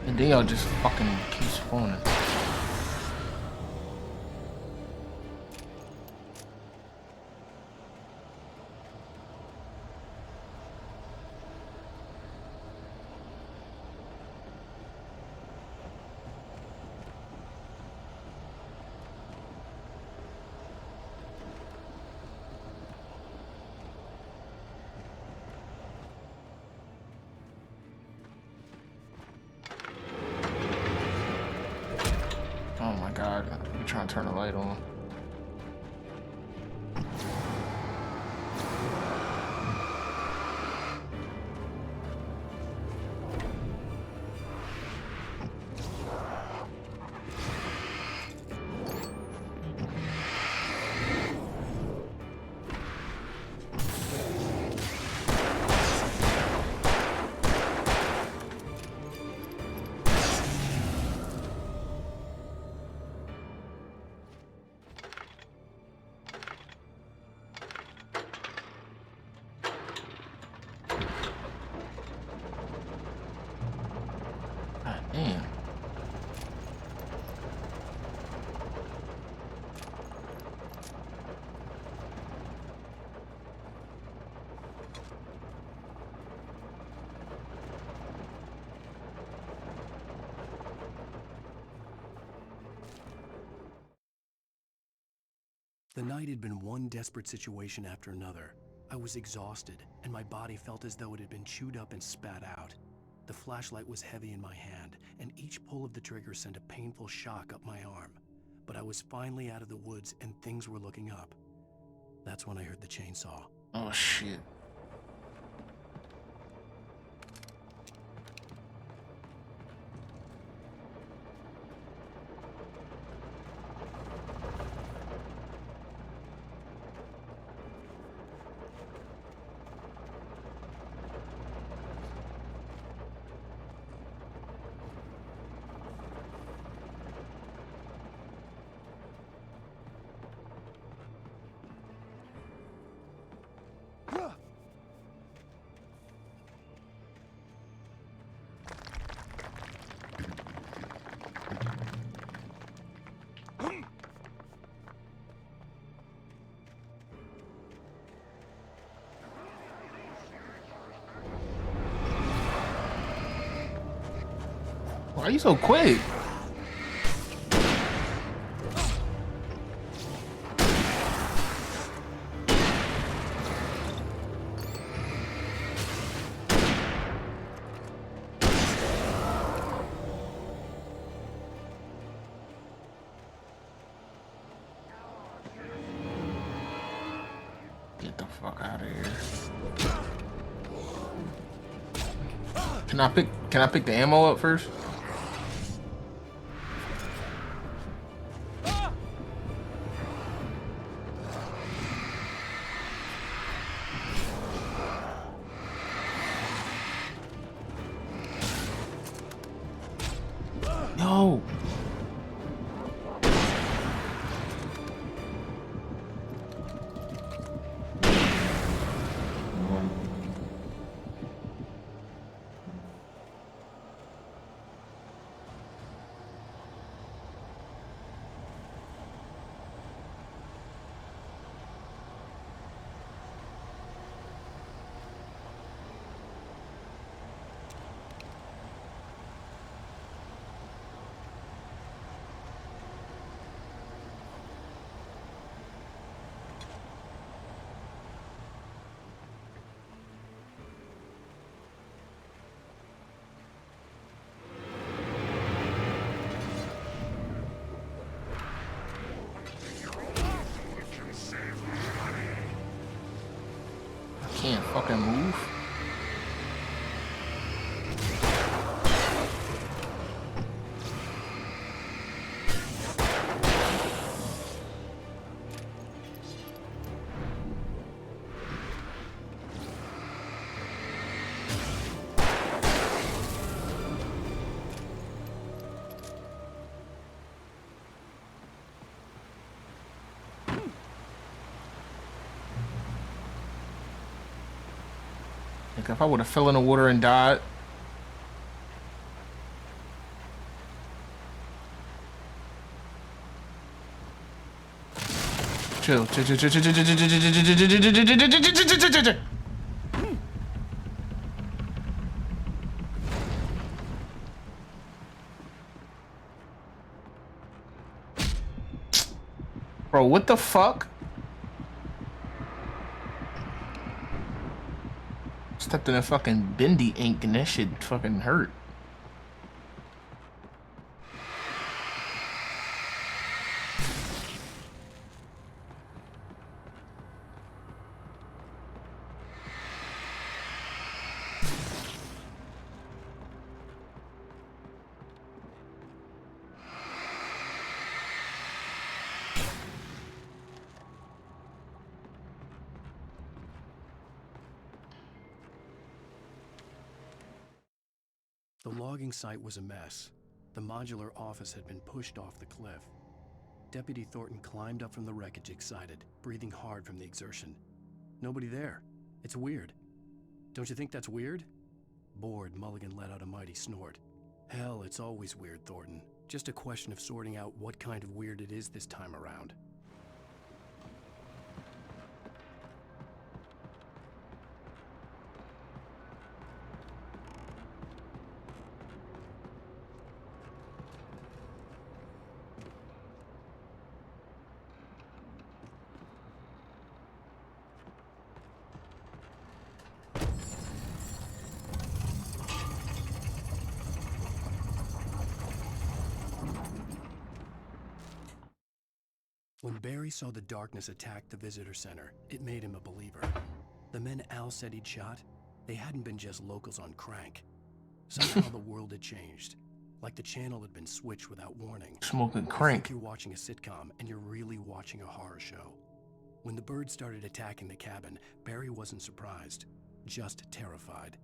And then y'all just fucking keep spawning. Oh my god, I'm trying to turn the light on. God damn. The night had been one desperate situation after another. I was exhausted, and my body felt as though it had been chewed up and spat out. The flashlight was heavy in my hand, and each pull of the trigger sent a painful shock up my arm. But I was finally out of the woods, and things were looking up. That's when I heard the chainsaw. Oh shit. Why are you so quick? Get the fuck out of here. Can I pick the ammo up first? No. Can't fucking move. Like if I would have fell in the water and died. Chill. Bro, what the fuck? Stepped in a fucking bendy ink and that shit fucking hurt. The logging site was a mess. The modular office had been pushed off the cliff. Deputy Thornton climbed up from the wreckage excited, breathing hard from the exertion. Nobody there. It's weird. Don't you think that's weird? Bored, Mulligan let out a mighty snort. Hell, it's always weird, Thornton. Just a question of sorting out what kind of weird it is this time around. When Barry saw the darkness attack the visitor center, it made him a believer. The men Al said he'd shot, they hadn't been just locals on crank. Somehow the world had changed. Like the channel had been switched without warning. Smoking You crank. think you're watching a sitcom and you're really watching a horror show. When the birds started attacking the cabin, Barry wasn't surprised, just terrified.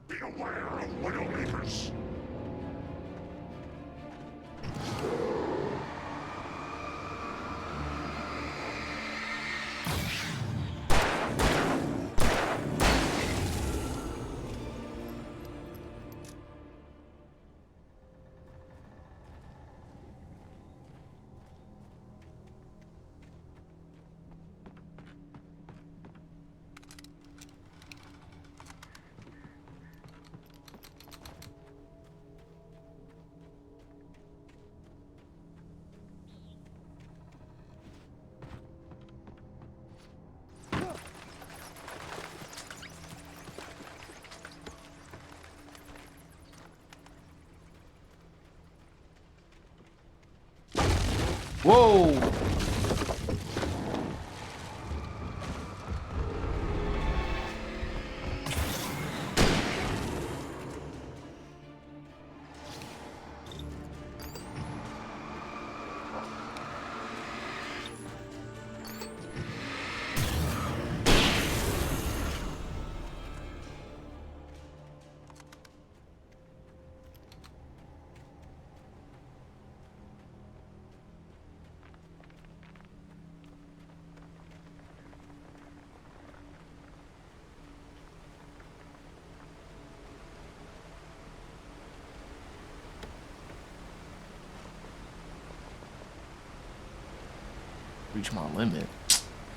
Beware of Widowmakers. Whoa. Reach my limit.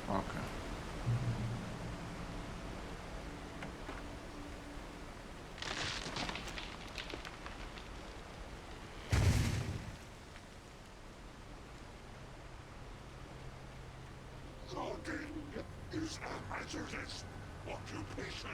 Okay. Logging is a hazardous occupation.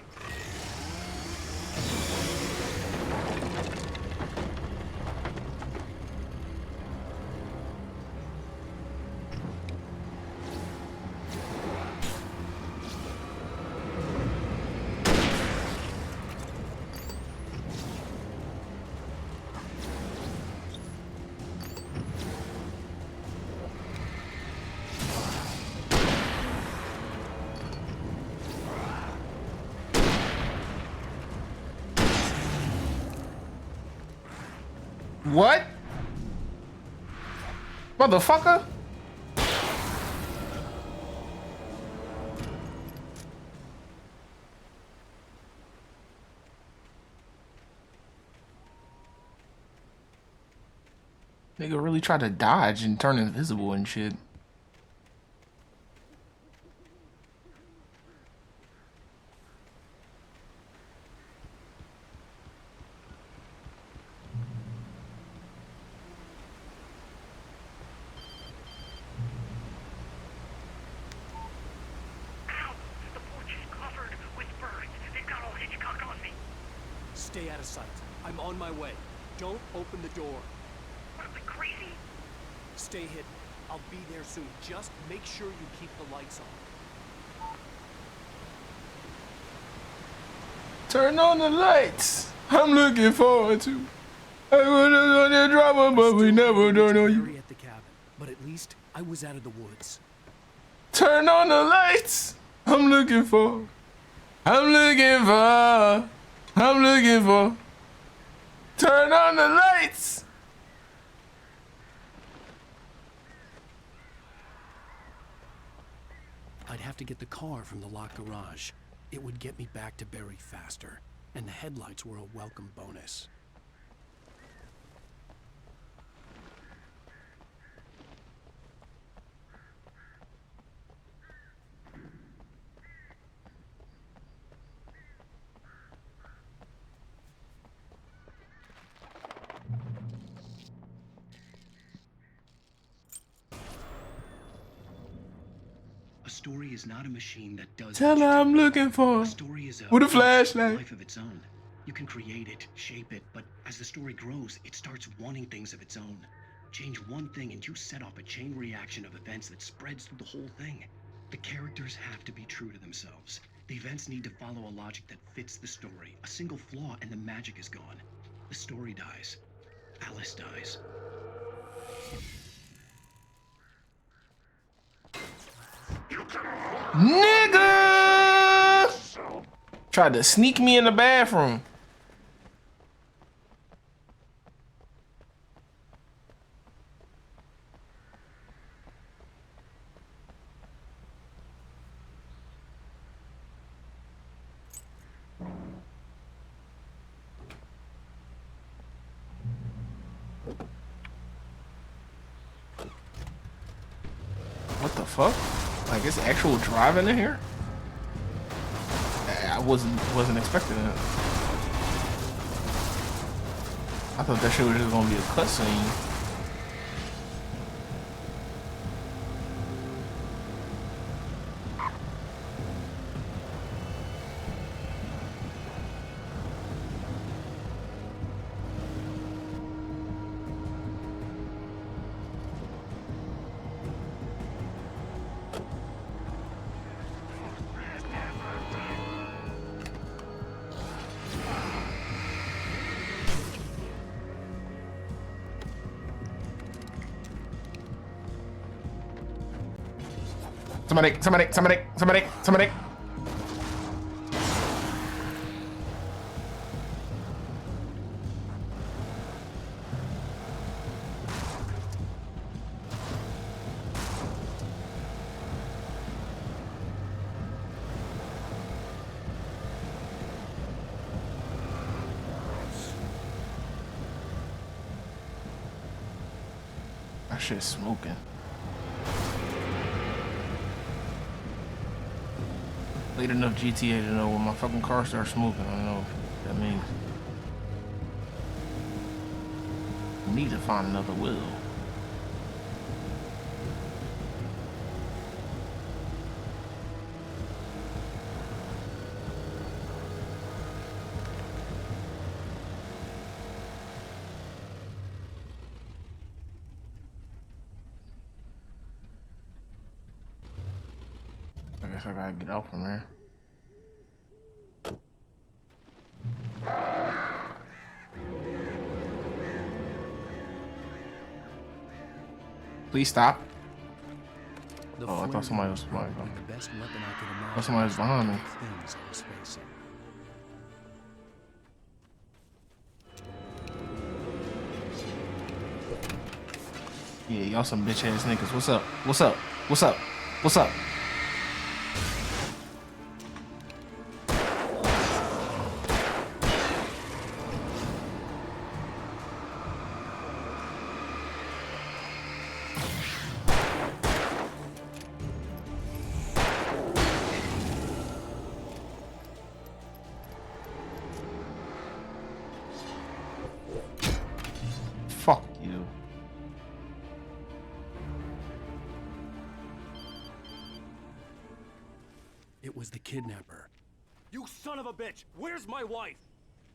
What? Motherfucker? Nigga really tried to dodge and turn invisible and shit. Stay out of sight. I'm on my way. Don't open the door. What, am I crazy? Stay hidden. I'll be there soon. Just make sure you keep the lights on. Turn on the lights. I'm looking forward to. I would have done the drama, but we never done on you. At the cabin, but at least I was out of the woods. Turn on the lights. I'm looking for. I'm looking for. I'm looking for. Turn on the lights. I'd have to get the car from the locked garage. It would get me back to Barry faster, and the headlights were a welcome bonus. A story is not a machine that does. Tell her I'm looking for. A story is With a flashlight. life of its own. You can create it, shape it, but as the story grows, it starts wanting things of its own. Change one thing and you set off a chain reaction of events that spreads through the whole thing. The characters have to be true to themselves. The events need to follow a logic that fits the story. A single flaw and the magic is gone. The story dies. Alice dies. Nigga! Tried to sneak me in the bathroom. What the fuck? Like, it's actual driving in here? I wasn't expecting that. I thought that shit was just gonna be a cutscene. Somebody. That shit's smoking. Late enough GTA to know when my fucking car starts smoking. I don't know what that means. Need to find another wheel. I guess I gotta get out from there. Please stop. Oh, I thought somebody was behind me. I thought somebody was behind me. Yeah, y'all some bitch ass niggas. What's up? What's up? What's up? What's up? Fuck you. It was the kidnapper. You son of a bitch! Where's my wife?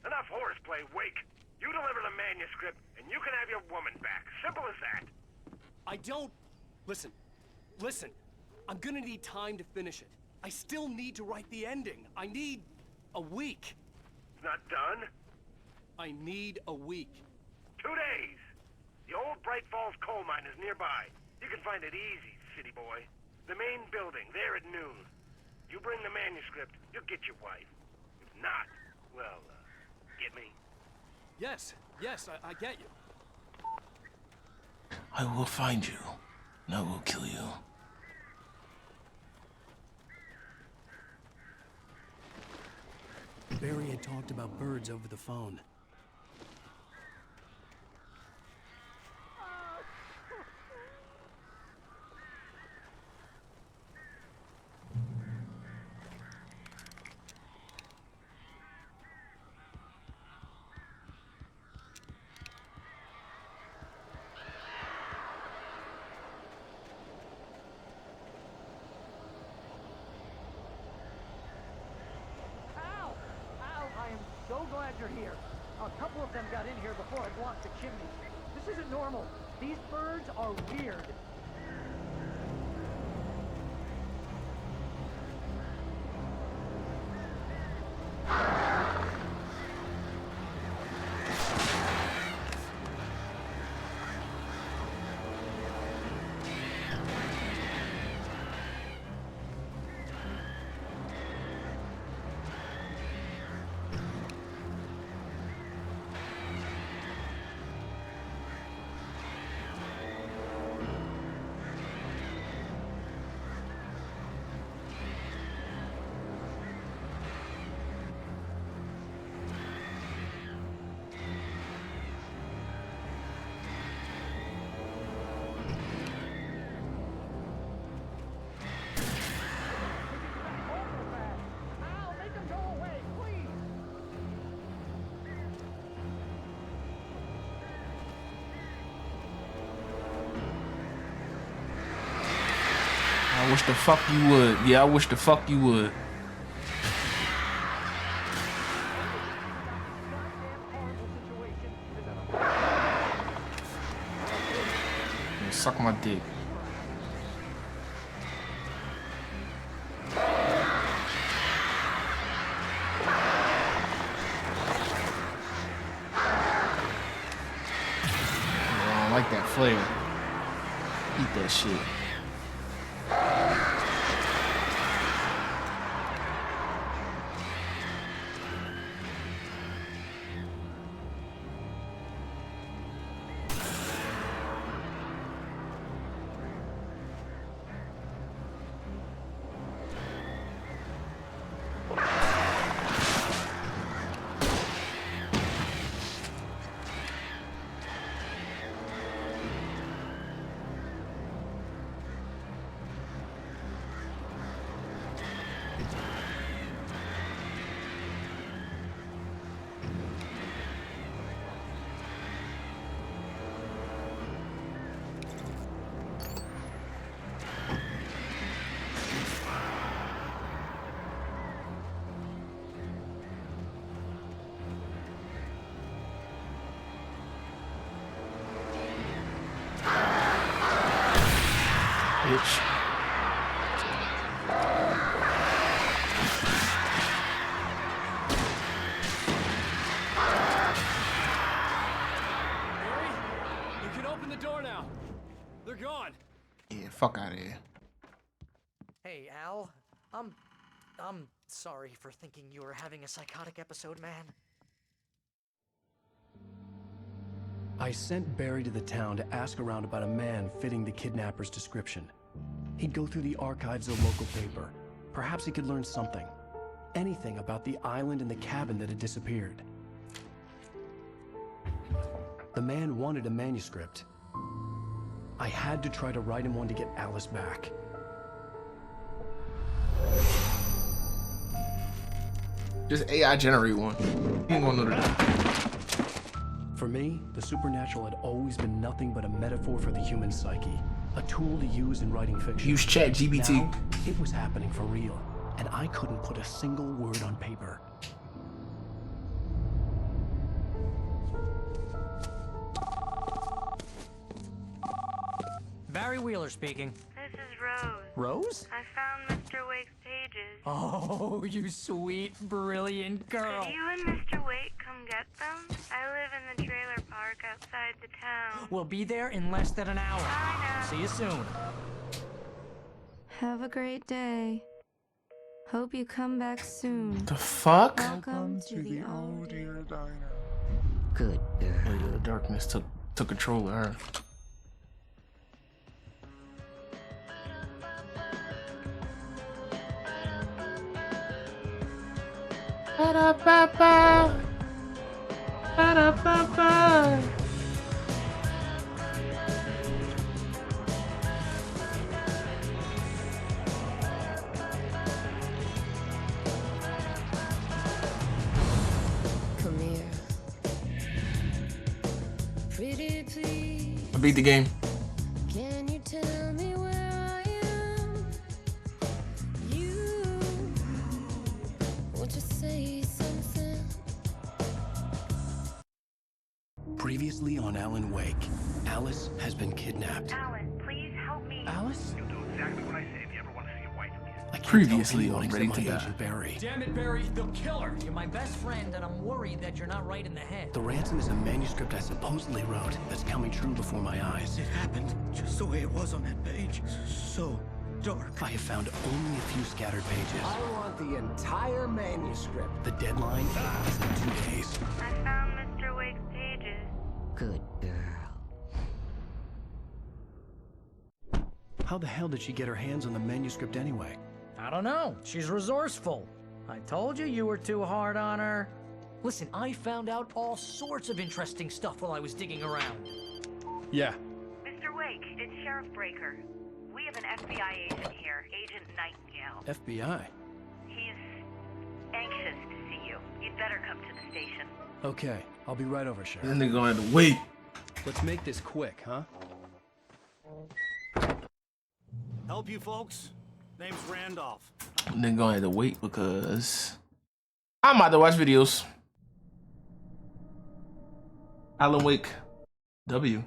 Enough horseplay, Wake. You deliver the manuscript, and you can have your woman back. Simple as that. I don't... Listen. I'm gonna need time to finish it. I still need to write the ending. I need a week. It's not done? I need a week. 2 days. The old Bright Falls coal mine is nearby. You can find it easy, city boy. The main building, there at noon. You bring the manuscript, you'll get your wife. If not, well, get me? Yes, I get you. I will find you, and I will kill you. Barry had talked about birds over the phone. I am so glad you're here. A couple of them got in here before I blocked the chimney. This isn't normal. These birds are weird. I wish the fuck you would. Yeah, I wish the fuck you would. Yeah, suck my dick. Yeah, I don't like that flare. Eat that shit. bitch. Barry, you can open the door now. They're gone. Yeah, fuck out of here. Hey, Al. I'm sorry for thinking you were having a psychotic episode, man. I sent Barry to the town to ask around about a man fitting the kidnapper's description. He'd go through the archives of the local paper. Perhaps he could learn something. Anything about the island and the cabin that had disappeared. The man wanted a manuscript. I had to try to write him one to get Alice back. Just AI generate one. You ain't gonna know that. For me, the supernatural had always been nothing but a metaphor for the human psyche, a tool to use in writing fiction. Use ChatGPT. Now, it was happening for real, and I couldn't put a single word on paper. Barry Wheeler speaking. This is Rose. Rose? I found Mr. Wake's pages. Oh, you sweet, brilliant girl. Could you and Mr. Wake come get them? I live in the trailer park outside the town. We'll be there in less than an hour. Bye now. See you soon. Have a great day. Hope you come back soon. The fuck? Welcome to the old dear diner. Good girl. Yeah, the darkness took control of her. Ba-da-ba-ba. Ba-da-ba-ba. Come here. Pretty please. I beat the game. Can you tell me where I am? You want to say something? Previously on Alan Wake, Alice has been kidnapped. Alan, please help me. Alice? You'll do exactly what I say if you ever want to see your wife again. I can't Previously tell on anyone Ready except to my Die. agent Barry. Damn it, Barry, they'll kill her. You're my best friend, and I'm worried that you're not right in the head. The ransom is a manuscript I supposedly wrote that's coming true before my eyes. It happened just the way it was on that page. So dark. I have found only a few scattered pages. I want the entire manuscript. The deadline is in 2 days. I found Mr. Wake's pages. Good girl. How the hell did she get her hands on the manuscript anyway? I don't know. She's resourceful. I told you were too hard on her. Listen, I found out all sorts of interesting stuff while I was digging around. Yeah. Mr. Wake, it's Sheriff Breaker. We have an FBI agent here, Agent Nightingale. FBI? He's anxious to see you. You'd better come to the station. Okay, I'll be right over, Sheriff. Then they're gonna have to wait. Let's make this quick, huh? Help you folks? Name's Randolph. They're gonna have to wait because I'm about to watch videos. Alan Wake W.